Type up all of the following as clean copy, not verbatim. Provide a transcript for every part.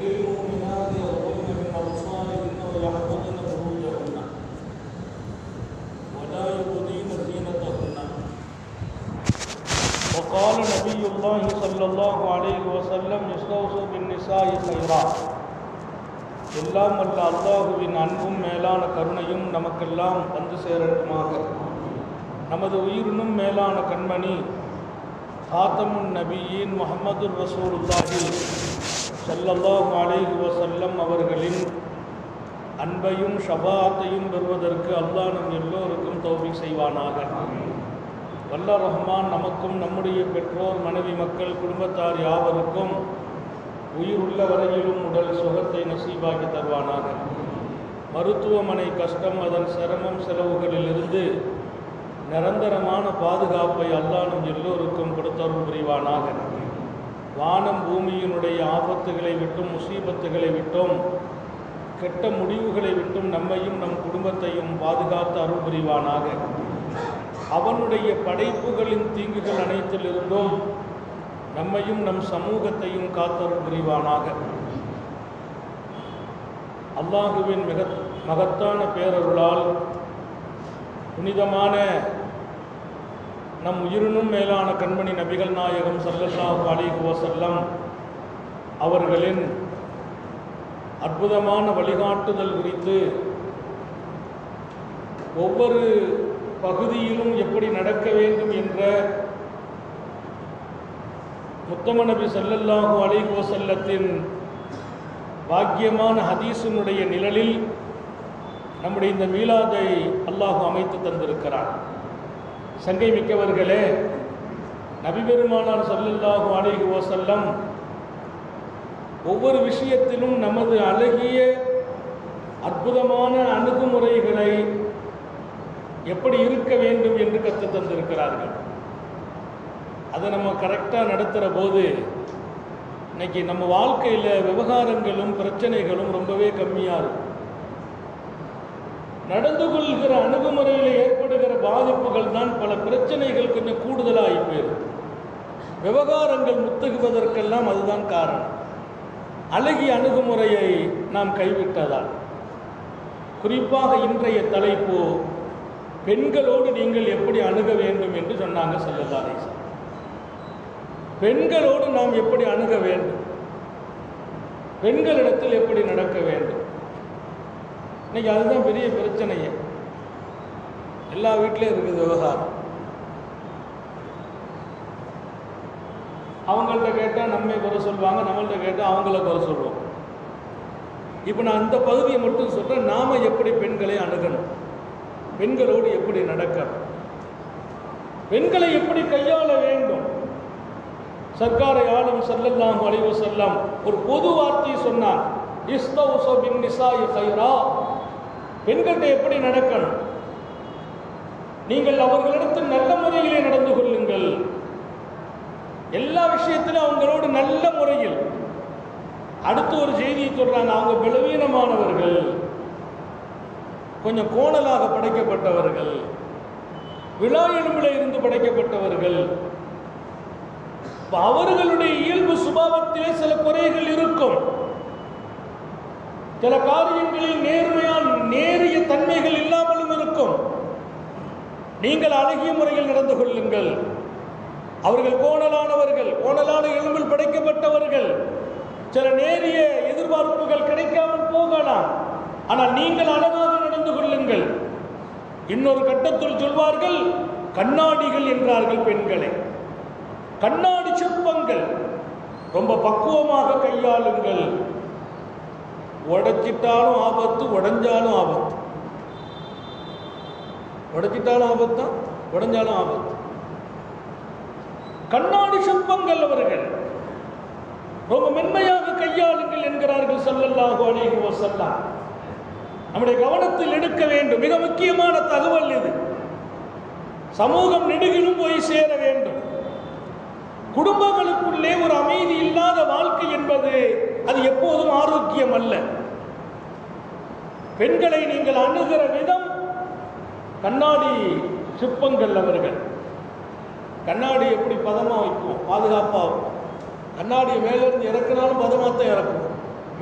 للمؤمنات يغضضن من أبصارهن ويحفظن فروجهن ولا يبدين زينتهن. وقال نبي الله صلى الله عليه وسلم يستوصوا بالنساء خيرا. எல்லாம் வல்ல அல்லாஹுவின் அன்பும் மேலான கருணையும் நமக்கெல்லாம் வந்து சேரட்டுமாக. நமது உயிரினும் மேலான கண்மணி ஹாத்தமுன் நபியின் முஹம்மது ரசூலுல்லாஹி ஸல்லல்லாஹு அலைஹி வஸல்லம் அவர்களின் அன்பையும் ஷஃபாஅத்தையும் பெறுவதற்கு அல்லாஹ் நம் எல்லோருக்கும் தௌஃபீக் செய்வானாக. வல்ல ரஹ்மான் நமக்கும் நம்முடைய பெற்றோர் மனைவி மக்கள் குடும்பத்தார் யாவருக்கும் உயிருள்ள வரையிலும் உடல் சுகத்தை நசீபாக்கி தருவானாக. மருத்துவமனை கஷ்டம் அதன் சிரமம் செலவுகளிலிருந்து நிரந்தரமான பாதுகாப்பை அல்லாஹ் நம் எல்லோருக்கும் கொடுத்தருள் புரிவானாக. வானம் பூமியினுடைய ஆபத்துகளை விட்டும் முசீபத்துகளை விட்டும் கெட்ட முடிவுகளை விட்டும் நம்மையும் நம் குடும்பத்தையும் பாதுகாத்து அருள் புரிவானாக. அவனுடைய படைப்புகளின் தீங்குகள் அனைத்திலிருந்தும் நம்மையும் நம் சமூகத்தையும் காத்தருள் புரிவானாக. அல்லாஹுவின் மகத்தான பேரருளால் புனிதமான நம் உயிரினும் மேலான கண்மணி நபிகள் நாயகம் ஸல்லல்லாஹு அலைஹி வஸல்லம் அவர்களின் அற்புதமான வழிகாட்டுதல் குறித்து ஒவ்வொரு பகுதியிலும் எப்படி நடக்க வேண்டும் என்ற முத்தம நபி ஸல்லல்லாஹு அலைஹி வஸல்லத்தின் பாக்கியமான ஹதீஸினுடைய நிழலில் நம்முடைய இந்த மீலாதை அல்லாஹ் அமைத்து தந்திருக்கிறார். சங்கை மிக்கவர்களே, நபி பெருமானார் ஸல்லல்லாஹு அலைஹி வஸல்லம் ஒவ்வொரு விஷயத்திலும் நமது அழகிய அற்புதமான அணுகுமுறைகளை எப்படி இருக்க வேண்டும் என்று கற்றுத் தந்திருக்கிறார்கள். அதை நம்ம கரெக்டாக நடத்துகிற போது இன்னைக்கு நம்ம வாழ்க்கையில் விவகாரங்களும் பிரச்சனைகளும் ரொம்பவே கம்மியாக இருக்கும். நடந்து கொள்கிற அணுகுமுறையில் ஏற்படுகிற பாதிப்புகள் தான் பல பிரச்சனைகள் கொஞ்சம் கூடுதலாகி போயிடும். விவகாரங்கள் முத்துகுவதற்கெல்லாம் அதுதான் காரணம். அழகிய அணுகுமுறையை நாம் கைவிட்டதால். குறிப்பாக இன்றைய தலைப்பு பெண்களோடு நீங்கள் எப்படி அணுக வேண்டும் என்று சொன்னாங்க ஸல்லல்லாஹு அலைஹி வஸல்லம். பெண்களோடு நாம் எப்படி அணுக வேண்டும், பெண்களிடத்தில் எப்படி நடக்க வேண்டும். இன்னைக்கு அதுதான் பெரிய பிரச்சனையே. எல்லா வீட்லேயும் இருக்குது விவகாரம். அவங்கள்ட்ட கேட்டால் நம்மை குறை சொல்லுவாங்க, நம்மள்கிட்ட கேட்டால் அவங்கள குறை சொல்லுவோம். இப்போ நான் இந்த பகுதியை மட்டும் சொல்கிறேன். நாம் எப்படி பெண்களை அணுகணும், பெண்களோடு எப்படி நடக்கணும், பெண்களை எப்படி கையாள வேண்டும். சர்க்காரை ஆலம் ஸல்லல்லாஹு அலைஹி வஸல்லம் ஒரு பொது வார்த்தையை சொன்னார், இஸ்தௌஸு பின் நிசாஇ கைரா. பெண்கள்கிட்ட எப்படி நடக்கணும், நீங்கள் அவர்களிடத்தில் நல்ல முறையிலே நடந்து கொள்ளுங்கள். எல்லா விஷயத்திலும் அவங்களோடு நல்ல முறையில். அடுத்து ஒரு செய்தியை சொல்றாங்க, அவங்க பலவீனமானவர்கள், கொஞ்சம் கோணலாக படைக்கப்பட்டவர்கள், விழா எலும்பில் இருந்து படைக்கப்பட்டவர்கள். அவர்களுடைய இயல்பு சுபாவத்திலே சில குறைகள் இருக்கும். சில காரியங்களில் நேரிய தன்மைகள் இல்லாமலும் இருக்கும். நீங்கள் அழகிய முறையில் நடந்து கொள்ளுங்கள். அவர்கள் கோணலானவர்கள், கோணலான எலும்பில் படைக்கப்பட்டவர்கள். சில நேரிய எதிர்பார்ப்புகள் கிடைக்காமல் போகலாம். ஆனால் நீங்கள் அழகாக நடந்து கொள்ளுங்கள். இன்னொரு கட்டத்தில் சொல்வார்கள், கண்ணாடிகள் என்றார்கள் பெண்களை. கண்ணாடி சிற்பங்கள், ரொம்ப பக்குவமாக கையாளுங்கள். உடைச்சிட்டாலும் ஆபத்து, உடைஞ்சாலும் ஆபத்து. உடைச்சிட்டாலும் ஆபத்து, உடைஞ்சாலும் ஆபத்து. கண்ணாடி சிற்பங்கள் அவர்கள். ரொம்ப மென்மையாக கையாளுங்கள் என்கிறார்கள் ஸல்லல்லாஹு அலைஹி வஸல்லம். நம்முடைய கவனத்தில் எடுக்க வேண்டும். மிக முக்கியமான தகவல் இது. சமூகம் நெடுகிலும் போய் சேர வேண்டும். குடும்பங்களுக்குள்ளே ஒரு அமைதி இல்லாத வாழ்க்கை என்பது அது எப்போதும் ஆரோக்கியம் அல்ல. பெண்களை நீங்கள் அணுகிற விதம் கண்ணாடி சிற்பங்கள் அவர்கள். கண்ணாடி எப்படி பதமாக வைக்கும், பாதுகாப்பாக இருக்கும். கண்ணாடியை மேலேருந்து இறக்குனாலும் பதமாகத்தான் இறக்கும்.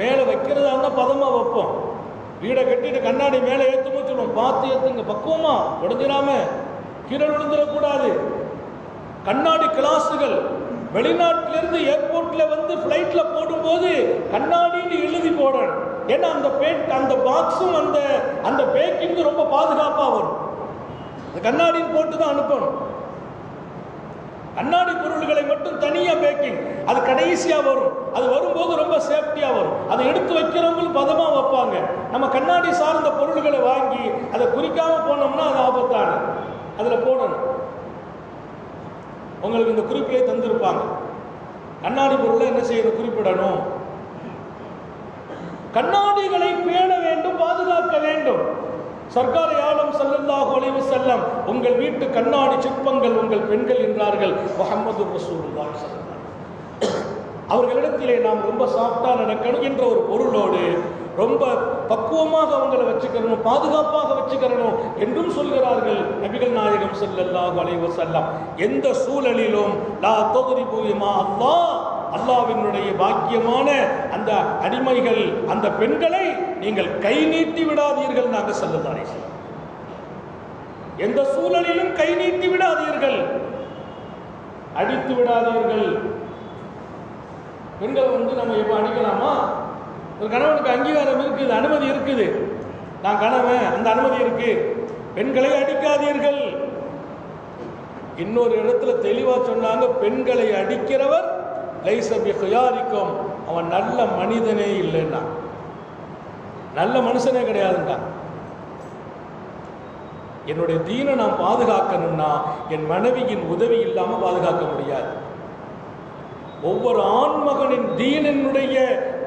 மேலே வைக்கிறதா இருந்தால் பதமாக வைப்போம். வீடை கட்டிட்டு கண்ணாடி மேலே ஏற்றுமோ சொல்லுவோம், பார்த்து ஏற்றுங்க, பக்குவமா உடஞ்சிடாம கீழே விழுந்துடக்கூடாது. கண்ணாடி கிளாஸுகள் வெளிநாட்டிலிருந்து ஏர்போர்ட்ல வந்து ஃப்ளைட்ல போடும்போது கண்ணாடின்னு எழுதி போடணும். ஏன்னா அந்த பாக்ஸும் அந்த பேக்கிங் ரொம்ப பாதுகாப்பா வரும். கண்ணாடின்னு போட்டு தான் அனுப்பணும். கண்ணாடி பொருள்களை மட்டும் தனியா பேக்கிங், அது கடைசியா வரும். அது வரும்போது ரொம்ப சேஃப்டியா வரும். அதை எடுத்து வைக்கிறவங்களும் பதமா வைப்பாங்க. நம்ம கண்ணாடி சார்ந்த பொருள்களை வாங்கி அதை குறிக்காம போனோம்னா அது ஆபத்தான. அதுல போடணும். உங்களுக்கு இந்த குறிப்பிலே தந்திருப்பாங்க. கண்ணாடி பொருளை என்ன செய்யணும், குறிப்பிடணும். கண்ணாடிகளை பேண வேண்டும், பாதுகாக்க வேண்டும். சர்க்கார் ஆலம் ஸல்லல்லாஹு அலைஹி வஸல்லம் உங்கள் வீட்டு கண்ணாடி சிற்பங்கள் உங்கள் பெண்கள் என்றார்கள். முஹம்மது ரசூலுல்லாஹி ஸல்லல்லாஹு அலைஹி வஸல்லம் அவர்களிடத்திலே நாம் ரொம்ப சாஃப்டா நடக்கணும் என்ற ஒரு பொருளோடு ரொம்ப பக்குவமாக அவங்களை வச்சுக்கிறணும், பாதுகாப்பாக வச்சுக்கிறணும் என்றும் சொல்கிறார்கள் நபிகள் நாயகம் ஸல்லல்லாஹு அலைஹி வஸல்லம். எந்த சூழலிலும் லா தத்ரிபு மா அல்லாஹ், அல்லாஹ்வினுடைய பாக்கியமான அந்த அடிமைகள், அந்த பெண்களை நீங்கள் கை நீட்டி விடாதீர்கள். நாங்கள் ஸல்லல்லாஹு அலைஹி வஸல்லம் எந்த சூழலிலும் கை நீட்டி விடாதீர்கள், அடித்து விடாதீர்கள். பெண்களை வந்து நம்ம எப்போ அடிக்கலாமா? ஒரு கணவனுக்கு அங்கீகாரம் இருக்குது, அனுமதி இருக்குது. நான் கணவன், அந்த அனுமதி இருக்கு. பெண்களை அடிக்காதீர்கள். இன்னொரு இடத்துல தெளிவா சொன்னாங்க, பெண்களை அடிக்கிறவர் லைஸ பிஹியாரிக்கும், அவன் நல்ல மனிதனே இல்லைன்னா, நல்ல மனுஷனே கிடையாதுன்னா. என்னுடைய தீனை நான் பாதுகாக்கணும்னா என் மனைவியின் உதவி இல்லாம பாதுகாக்க முடியாது. ஒவ்வொரு ஆண்மகனின் தீனினுடைய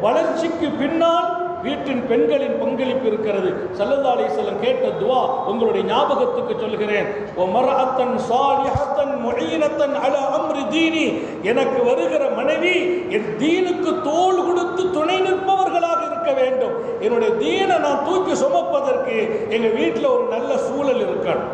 வளர்ச்சிக்கு பின்னால் வீட்டின் பெண்களின் பங்களிப்பு இருக்கிறது. ஸல்லல்லாஹு அலைஹி வஸல்லம் கேட்ட துஆ உங்களுடைய ஞாபகத்துக்கு சொல்கிறேன். வமரஅத்தன் ஸாலிஹத்தன் முஈனத்தன் அலா அம்ரி தீனி, எனக்கு வருகிற மனைவி என் தீனுக்கு தோள் கொடுத்து துணை நிற்பவர்களாக இருக்க வேண்டும். என்னுடைய தீனை நான் தூக்கி சுமப்பதற்கு எங்க வீட்டில் ஒரு நல்ல சூழல் இருக்கணும்.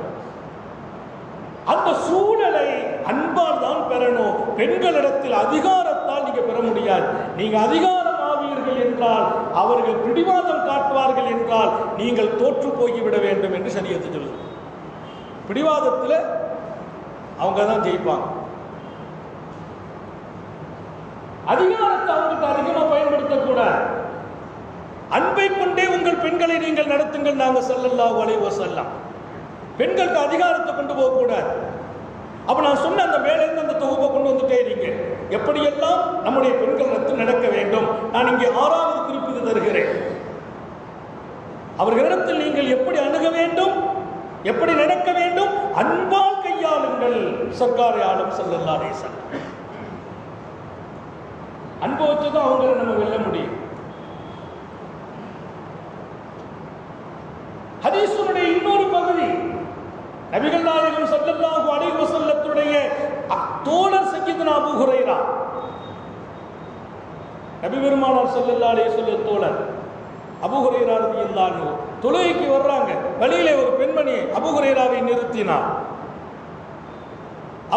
அந்த சூழலை அன்பால் தான் பெறணும். பெண்களிடத்தில் அதிகாரத்தால் நீங்க பெற முடியாது. நீங்க அதிகாரம் ஆவீர்கள் என்றால், அவர்கள் பிடிவாதம் காட்டுவார்கள் என்றால் நீங்கள் தோற்று போய்விட வேண்டும் என்று சரியத்து சொல்லுது. பிடிவாதத்தில் அவங்க தான் ஜெயிப்பாங்க. அதிகாரத்தை அவங்களுக்கு அதிகமாக பயன்படுத்தக்கூடாது. அன்பை கொண்டே உங்கள் பெண்களை நீங்கள் நடத்துங்கள். நாங்கள் ஸல்லல்லாஹு அலைஹி வஸல்லம் பெண்களுக்கு அதிகாரத்தை கொண்டு போக கூடாது. அப்ப நான் சொன்ன அந்த மேலிருந்து அந்த தொகுப்பை கொண்டு வந்துட்டே இருங்க. எப்படியெல்லாம் நம்முடைய பெண்கள் நடக்க வேண்டும். நான் இங்கே 6வது குறிப்பிட்டு தருகிறேன். அவர்களிடத்தில் நீங்கள் எப்படி அணுக வேண்டும், எப்படி நடக்க வேண்டும், அன்பால் கையாளுங்கள். சர்க்கார் ஆலம் ஸல்லல்லாஹு அலைஹி வஸல்லம் அன்பு வச்சுதான் அவங்களை நம்ம வெல்ல முடியும். ஹதீஸுடைய இன்னொரு பகுதி, நபிகள் நாயகம் ஸல்லல்லாஹு அலைஹி வஸல்லத்துடைய தோழர் சய்யிதுனா அபூ ஹுரைரா, நபி பெருமானார் ஸல்லல்லாஹு அலைஹி வஸல்லம் தோழர் அபூ ஹுரைரா ரலியல்லாஹு அன்ஹு தொழுகைக்கு வர்றாங்க. வழியிலே ஒரு பெண்மணி அபூ ஹுரைராவை நிறுத்தினார்.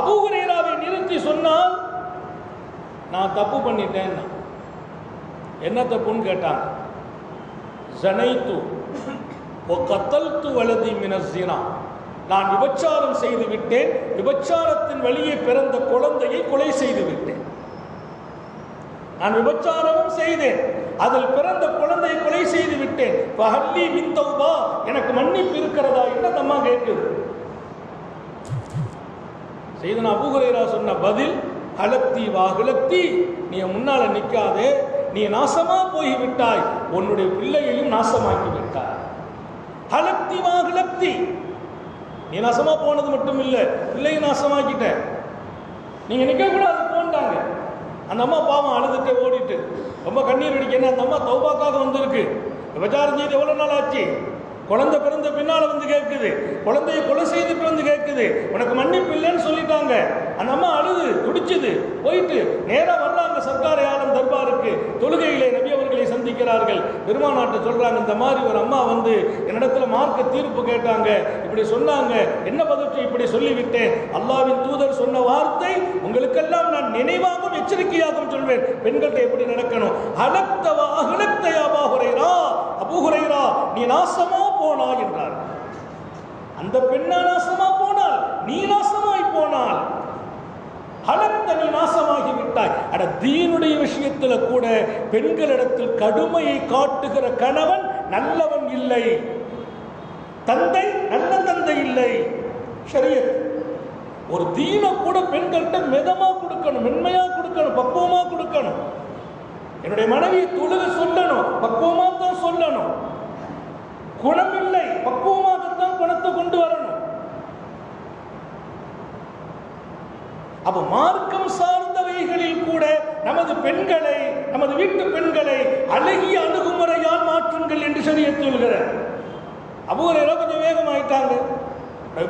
அபூ ஹுரைராவை நிறுத்தி சொன்னால், நான் தப்பு பண்ணிட்டேன். என்ன தப்புன்னு கேட்டாங்க. ஸனைத்து வ கத்தல்து வலதி மினஸ் ஸினா, நான் விபச்சாரம் செய்து விட்டேன், விபச்சாரத்தின் வழியே பிறந்த குழந்தையை கொலை செய்து விட்டேன். நான் விபச்சாரமும் செய்தேன், அதில் பிறந்த குழந்தையை கொலை செய்து விட்டேன். ஃபஹல்லி மின் தௌபா, எனக்கு மன்னிப்பு இருக்கிறதா என்று அந்த அம்மா கேட்குது. சையதுனா அபூ ஹுரைரா சொன்ன பதில், ஹலக்தி வா ஹலக்தி, நீ முன்னால நிற்காதே, நீ நாசமா போய்விட்டாய், உன்னுடைய பிள்ளையையும் நாசமாக்கி விட்டாய். ஹலக்தி வா ஹலக்தி, நீ நாசமா போனது மட்டும் இல்லை, பிள்ளையும் நாசமாக்கிட்ட. நீங்க நிற்க கூடாது போன்ட்டாங்க. அந்த அம்மா பாவம் அழுதுட்டு ஓடிட்டு ரொம்ப கண்ணீர் அடிக்க. அந்த அம்மா தௌபாக்காக வந்திருக்கு. விபச்சாரம் செய்து எவ்வளவு நாள் ஆச்சு? குழந்தை பிறந்த பின்னால வந்து கேட்குது, குழந்தைய கொலை செய்துட்டு வந்து கேட்குது, உனக்கு மன்னிப்பு இல்லைன்னு சொல்லிட்டாங்க. அந்த அம்மா அழுது துடிச்சுது. போயிட்டு நேராக வர்றாங்க சர்க்கார் ஆலம் தர்பாருக்கு. தொழுகையிலே நபி அவர்களை சந்திக்க எச்சரிக்கிறார்கள். பெருமானாட்ட சொல்றாங்க, இந்த மாதிரி ஒரு அம்மா வந்து என்னிடத்துல மார்க்க தீர்ப்பு கேட்டாங்க, இப்படி சொன்னாங்க, என்ன பதில் இப்படி சொல்லிவிட்டேன். அல்லாஹ்வின் தூதர் சொன்ன வார்த்தை உங்களுக்கெல்லாம் நான் நினைவாகவும் எச்சரிக்கையாகவும் சொல்வேன். பெண்கள்கிட்ட எப்படி நடக்கணும். அலக்தவா அஹ்லக்தயா அபூ ஹுரைரா, அபூ ஹுரைரா நீ நாசமா போனா என்றார். அந்த பெண்ணா நாசமா போனால், நீ நாசமாய் போனால், ஹலக்த நீ நாசமாகி விட்டாய். அட தீனுடைய விஷயத்துல கூட பெண்களிடத்தில் கடுமையை காட்டுகிற கணவன் நல்லவன் இல்லை, தந்தை நல்ல தந்தை இல்லை. ஷரியத் ஒரு தீன கூட பெண்கள்கிட்ட மிதமா கொடுக்கணும், மென்மையா கொடுக்கணும், பக்குவமா கொடுக்கணும். என்னுடைய மனைவியை தொழுக சொல்லணும், பக்குவமா தான் சொல்லணும். குணம் இல்லை, பக்குவமாகத்தான் குணத்தை கொண்டு வரணும். அப்ப மார்க்கம் சார்ந்தவைகளில் கூட நமது பெண்களை, நமது வீட்டு பெண்களை அழகிய அணுகுமுறையால் மாற்றுங்கள் என்று ஷரியத் சொல்கிறார். அபூ ஹுரைரா கொஞ்சம் வேகமாயிட்டாங்க,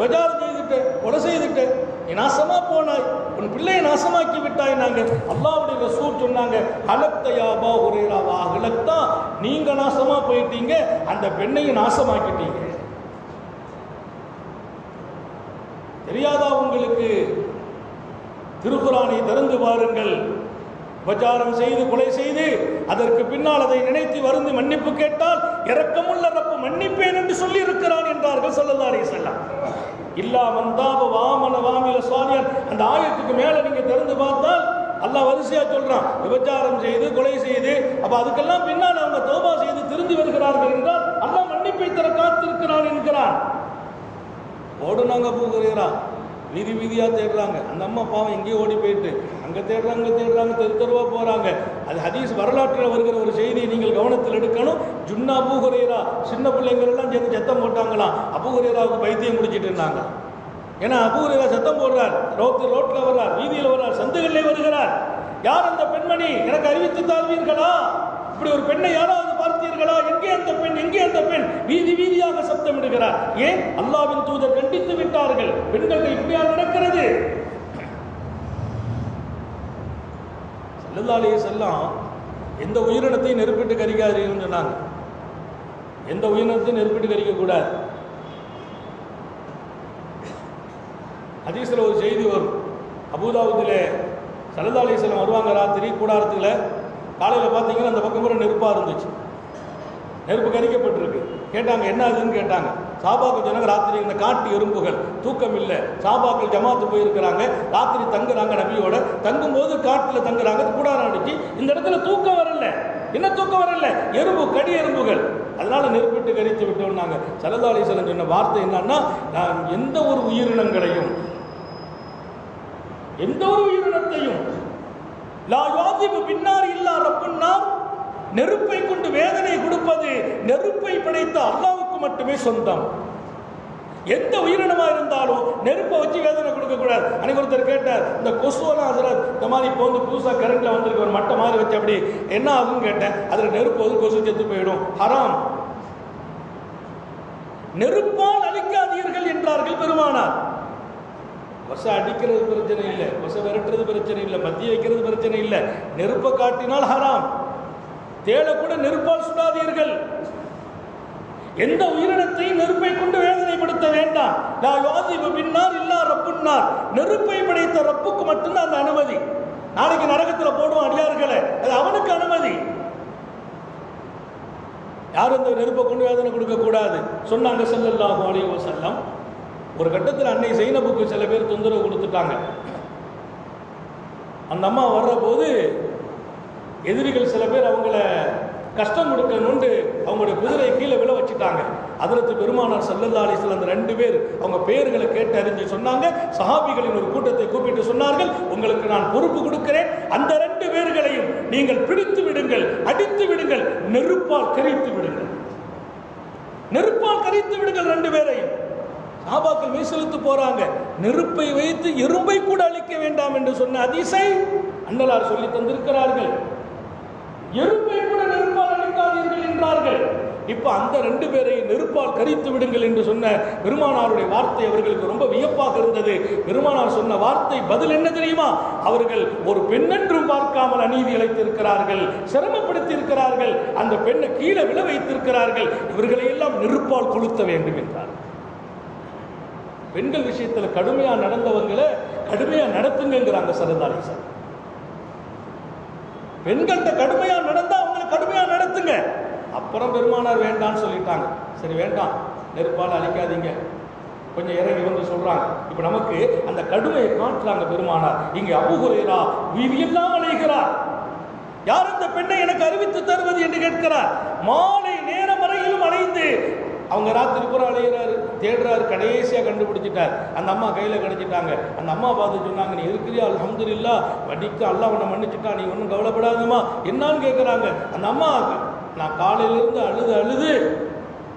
பஜார் செய்துட்டு கொலை செய்துட்டு நீ நாசமா போனாய், உன் பிள்ளையை நாசமாக்கி விட்டாய். நாங்க அல்லாஹ்வுடைய ரசூல் சொன்னாங்க, ஹலக்தயா அபூ ஹுரைரா வா ஹலக்தா, நீங்க நாசமா போயிட்டீங்க, அந்த பெண்ணையும் நாசமாக்கிட்டீங்க. தெரியாதா உங்களுக்கு? திருக்குரானை திறந்து பாருங்கள். விபச்சாரம் செய்து கொலை செய்து அதற்கு பின்னால் அதை நினைத்து வருந்து மன்னிப்பு கேட்டால் இரக்கமுள்ள ரப்பு மன்னிப்பேன் என்று சொல்லி இருக்கிறான் என்றார்கள் ஸல்லல்லாஹு அலைஹி வஸல்லம். இல்லா மந்தாப வாமன வாமில சாலியன், அந்த ஆயத்துக்கு மேல நீங்க திறந்து பார்த்தால் அல்லாஹ் வரிசையா சொல்றான், விபச்சாரம் செய்து கொலை செய்து, அப்ப அதுக்கெல்லாம் பின்னால் அவங்க தௌபா செய்து திருந்தி வருகிறார்கள் என்றால் அல்லாஹ் மன்னிப்பை தர காத்திருக்கிறான் என்கிறான். ஓடுனாங்க அபூ ஹுரைரா, வீதி வீதியா தேடுறாங்க. அந்த அம்மா பாவம் எங்கேயோ ஓடி போயிட்டு அங்க தேடுறாங்க, தெரு தெருவா போறாங்க. அது ஹதீஸ் வரலாற்றில் வருகிற ஒரு செய்தியை நீங்கள் கவனத்தில் எடுக்கணும். ஜுன்னா அபூ ஹுரைரா சின்ன பிள்ளைங்கள் எல்லாம் சேர்ந்து சத்தம் போட்டாங்களாம், அபூ ஹுரைராவுக்கு பைத்தியம் முடிச்சிட்டு இருந்தாங்க. ஏன்னா அபூ ஹுரைரா சத்தம் போடுறார், ரோட்ல வர்றார், வீதியில் வர்றார், சந்துகளிலே வருகிறார். யார் அந்த பெண்மணி, எனக்கு அறிவித்து தாழ்வீர்களா? இப்படி ஒரு பெண்ணை யாராவது பார்த்தீர்களா? எங்கே அந்த பெண், எங்கே அந்த பெண்? வீதி வீதியாக சத்தமிடுகிறார். ஏன்? அல்லாஹ்வின் தூதர் கண்டித்து விட்டார்கள், பெண்கள் இப்படியா நடக்கிறது. ஸல்லல்லாஹு அலைஹி வஸல்லம் எந்த உயிரினத்தையும் நெருப்பிட்டு கரிக்காதீங்கன்னு சொன்னாங்க. எந்த உயிரினத்தையும் நெருப்பிட்டு கரிக்க கூடாது. ஹதீஸ்ல ஒரு செய்தி வரும், அபூதாவுதிலே ஸல்லல்லாஹு அலைஹி வஸல்லம் வருவாங்க ராத்திரி கூடாரத்துல. காலையில் பார்த்தீங்கன்னா அந்த பக்கம் ஒரு நெருப்பாக இருந்துச்சு, நெருப்பு கரிக்கப்பட்டிருக்கு. கேட்டாங்க என்ன ஆகுதுன்னு கேட்டாங்க. சாபாக்கள் சொன்னாங்க, ராத்திரி இந்த காட்டு எறும்புகள் தூக்கம் இல்லை, சாபாக்கள் ஜமாத்து போயிருக்கிறாங்க, ராத்திரி தங்குறாங்க, நபியோட தங்கும்போது காட்டில் தங்குறாங்க, கூடாரம் அடிச்சு இந்த இடத்துல தூக்கம் வரல. என்ன தூக்கம் வரல? எறும்பு, கடி எறும்புகள், அதனால நெருப்பிட்டு கரித்து விட்டோம்னாங்க. ஸல்லல்லாஹு அலைஹி வஸல்லம் சொன்ன வார்த்தை என்னன்னா, நான் எந்த ஒரு உயிரினங்களையும், எந்த ஒரு உயிரினத்தையும் லா யுஅதிபு பின்னார் இல்லா ரப்புன்னார், நெருப்பை கொண்டு வேதனை கொடுப்பது நெருப்பை படைத்த அல்லாஹ்வுக்கு மட்டுமே சொந்தம். எந்த உயிரினமா இருந்தாலும் நெருப்பை வச்சு வேதனை கொடுக்க கூடாது. அன்னைக்கு ஒருத்தர் கேட்டார், இந்த கொசுவெல்லாம் ஹஸரத் இந்த மாதிரி இப்போ வந்து புதுசா கரண்ட்ல வந்திருக்கு, ஒரு மட்டை மாதிரி வச்சு அப்படி என்ன ஆகுன்னு கேட்டேன். அதுல நெருப்பு வந்து கொசு செத்து போயிடும், ஹராம். நெருப்பால் அழிக்காதீர்கள் என்றார்கள் பெருமானார். கொசை அடிக்கிறது பிரச்சனை இல்லை, கொசை விரட்டுறது பிரச்சனை இல்லை, மத்திய வைக்கிறது பிரச்சனை இல்லை, நெருப்பை காட்டினால் ஹராம். தேளை கூட நெருப்பால் சுடாதீர்கள். எந்த உயிரினத்தையும் நெருப்பை கொண்டு வேதனைப்படுத்த வேண்டாம். லா யுஅதிபு பின்னார் இல்லா ரப்புன்னார், நெருப்பை படைத்த ரப்புக்கு மட்டும்தான் அந்த அனுமதி. நாளைக்கு நரகத்தில் போடுவோம் அடியார்களை, அது அவனுக்கு அனுமதி. யாரும் இந்த நெருப்பை கொண்டு வேதனை கொடுக்க கூடாது சொன்னாங்க ஸல்லல்லாஹு அலைஹி வஸல்லம். ஒரு கட்டத்தில் அன்னை ஸைனபுக்கு சில பேர் தொந்தரவு கொடுத்துட்டாங்க. அந்த அம்மா வர்ற போது எதிரிகள் சில பேர் அவங்கள கஷ்டம் கொடுக்கணும்னு அவங்களுடைய குதிரையை கீழே விழ வச்சுட்டாங்க. ஹஜ்ரத் பெருமானார் ஸல்லல்லாஹு அலைஹி வஸல்லம் அந்த 2 பேர் அவங்க பேர்களை கேட்டு அறிஞ்சு சொன்னாங்க. சஹாபிகளின் ஒரு கூட்டத்தை கூப்பிட்டு சொன்னார்கள், உங்களுக்கு நான் பொறுப்பு கொடுக்கிறேன், அந்த 2 பேர்களையும் நீங்கள் பிடித்து விடுங்கள், அடித்து விடுங்கள், நெருப்பால் கரித்து விடுங்கள், நெருப்பால் கரித்து விடுங்கள் 2 பேரையும். சஹாபாக்கள் மெய்சிலிர்த்து போறாங்க. நெருப்பை வைத்து எறும்பை கூட அழிக்க வேண்டாம் என்று சொன்ன ஹதீஸை அன்னலார் சொல்லி தந்திருக்கிறார்கள். எறும்பை கூட நெருப்பால் அழிக்காதீர்கள் என்றார்கள். இப்ப அந்த 2 பேரை நெருப்பால் கரித்து விடுங்கள் என்று சொன்ன பெருமானாருடைய வார்த்தை அவர்களுக்கு ரொம்ப வியப்பாக இருந்தது. பெருமானார் சொன்ன வார்த்தை பதில் என்ன தெரியுமா? அவர்கள் ஒரு பெண்ணென்றும் பார்க்காமல் அநீதி இழைத்திருக்கிறார்கள், சிரமப்படுத்தி இருக்கிறார்கள், அந்த பெண்ணை கீழே விழ வைத்திருக்கிறார்கள், இவர்களை எல்லாம் நெருப்பால் கொளுத்த வேண்டும் என்றார். பெண்கள் விஷயத்துல கடுமையா நடந்தவங்களை கடுமையா நடத்துங்கிறாங்க சரதாரி சார். பெண்கள்கிட்ட கடுமையா நடந்தா அவங்களை கடுமையா நடத்துங்க. அப்புறம் பெருமானார் வேண்டான்னு சொல்லிட்டாங்க. சரி வேண்டாம், நெருப்பால் அழிக்காதீங்க, கொஞ்சம் இறங்கி வந்து சொல்றாங்க. இப்ப நமக்கு அந்த கடுமையை காட்டுறாங்க பெருமானார். இங்க அபூ ஹுரைரா உயிரியெல்லாம் அழைகிறார். யார் அந்த பெண்ணை எனக்கு அறிவித்து தருவது என்று கேட்கிறார். மாலை நேரம் வரையிலும் அலைந்து அவங்க ராத்திரி பூரா அலைகிறாரு, தேடுறாரு, கடைசியா கண்டுபிடிச்சிட்டார். அந்த அம்மா கையில கிடைச்சிட்டாங்க. அந்த அம்மா பார்த்து சொன்னாங்க, நீ இருக்கிறியா? அல்ஹம்துலில்லாஹ், வடிக்க அல்லாஹ் உன்னை மன்னிச்சுட்டான், நீ ஒன்றும் கவலைப்படாதம்மா. என்னன்னு கேட்குறாங்க. அந்த அம்மா, நான் காலையிலிருந்து அழுது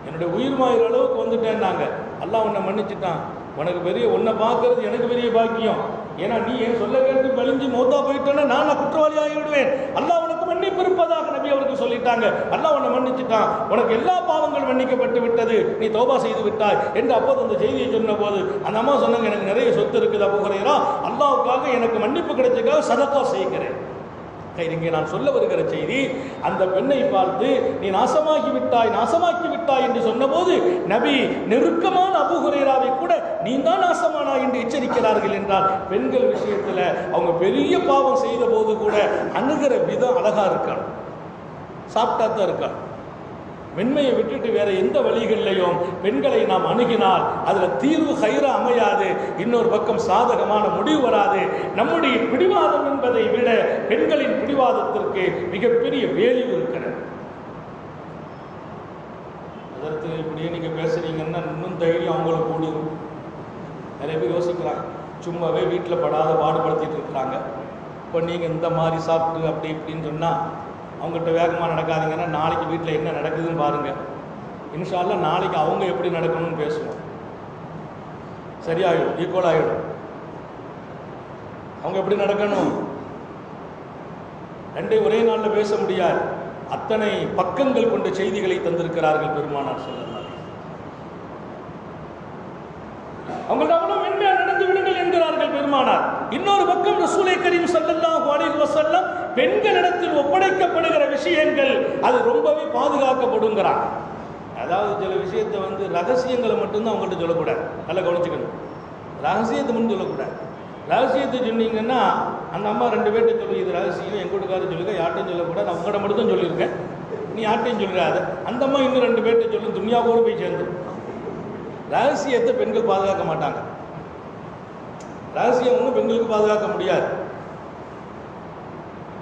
என்னுடைய உயிர் மாயிற அளவுக்கு வந்துட்டேன்னாங்க. அல்லாஹ் உன்னை மன்னிச்சுட்டான், உனக்கு பெரிய உன்னை பார்க்கறது எனக்கு பெரிய பாக்கியம். ஏன்னா நீ என் சொல்ல கேட்டு வலிஞ்சு மௌத்தா போயிட்டேன்னா நான் குற்றவாளி ஆகிவிடுவேன். அல்லாஹ் உனக்கு மன்னிப்பு இருப்பதாக நபி அவர்கள் சொல்லிட்டாங்க. அல்லாஹ் உன்னை மன்னிச்சுட்டான், உனக்கு எல்லா பாவங்கள் மன்னிக்கப்பட்டு விட்டது, நீ தௌபா செய்து விட்டாய் என்று அப்போது அந்த செய்தியை சொன்ன போது அந்த அம்மா சொன்னாங்க, எனக்கு நிறைய சொத்து இருக்குது அபூ ஹுரைரா, அல்லாஹ்வுக்காக எனக்கு மன்னிப்பு கிடைச்சதுக்காக சதகா செய்கிறேன். இங்கே நான் சொல்ல வருகிற செய்தி, அந்த பெண்ணை பார்த்து நீ நாசமாக்கி விட்டாய் என்று சொன்னபோது நபி நெருக்கமான அபூ ஹுரைராவை கூட நீ தான் நாசமானா என்று எச்சரிக்கிறார்கள் என்றால், பெண்கள் விஷயத்துல அவங்க பெரிய பாவம் செய்த போது கூட அணுகிற விதம் அழகா இருக்கான், சாப்பிட்டா தான் இருக்கான். மென்மையை விட்டுட்டு வேற எந்த வழிகளிலையும் பெண்களை நாம் அணுகினால் அதுல தீர்வு ஹைரா அமையாது, இன்னொரு பக்கம் சாதகமான முடிவு வராது. நம்முடைய பிடிவாதம் என்பதை விட பெண்களின் பிடிவாதத்திற்கு மிகப்பெரிய வேல்யூ இருக்கிறது. அதற்கு இப்படியே நீங்க பேசுறீங்கன்னா இன்னும் தைரியம் அவங்களுக்கு கூடிடும். நிறைய பேர் யோசிக்கிறாங்க, சும்மாவே வீட்டில் படாத பாடுபடுத்திட்டு இருக்கிறாங்க, இப்போ நீங்கள் இந்த மாதிரி சாப்பிட்டு அப்படி இப்படின்னு சொன்னால் அவங்ககிட்ட வேகமாக நடக்காதீங்கன்னா நாளைக்கு வீட்டில் என்ன நடக்குதுன்னு பாருங்கள். இன்ஷா அல்லாஹ் நாளைக்கு அவங்க எப்படி நடக்கணும்னு பேசுவோம், சரியாயிடும், ஈக்குவல் ஆகிடும். அவங்க எப்படி நடக்கணும் ரெண்டே ஒரே நாளில் பேச முடியாது. அத்தனை பக்கங்கள் கொண்ட செய்திகளை தந்திருக்கிறார்கள் பெருமானார் ஸல்லல்லாஹு அலைஹி வஸல்லம். அவங்கள்ட்ட அவ்வளவு மென்மையா நடந்து விடுங்கள் என்கிறார்கள் பெருமானார். இன்னொரு பக்கம் ரசூலே கரீம் ஸல்லல்லாஹு அலைஹி வஸல்லம் பெண்களிடத்தில் ஒப்படைக்கப்படுகிற விஷயங்கள் அது ரொம்பவே பாதுகாக்கப்படுங்கிறாங்க. அதாவது சில விஷயத்தை ரகசியங்களை மட்டும்தான் அவங்கள்ட்ட சொல்லக்கூடாது, நல்லா கவனிச்சுக்கணும். ரகசியத்தை மட்டும் சொல்லக்கூடாது. ரகசியத்தை சொன்னீங்கன்னா அந்த அம்மா 2 பேர்கிட்ட சொல்லி இது ரகசியம், என் கூட்டுக்காரர் சொல்லுங்க, யார்ட்டையும் சொல்லக்கூடாது, அவங்கள்ட்ட மட்டும் தான் சொல்லியிருக்கேன், நீ யார்ட்டையும் சொல்லிடாத. அந்த அம்மா இன்னும் 2 பேர்கிட்ட சொல்லி துன்யாவோடு போய் சேர்ந்து. ரகசியத்தை பெண்கள் பாதுகாக்க மாட்டாங்க. ரகசியம் ஒன்றும் பெண்களுக்கு பாதுகாக்க முடியாது.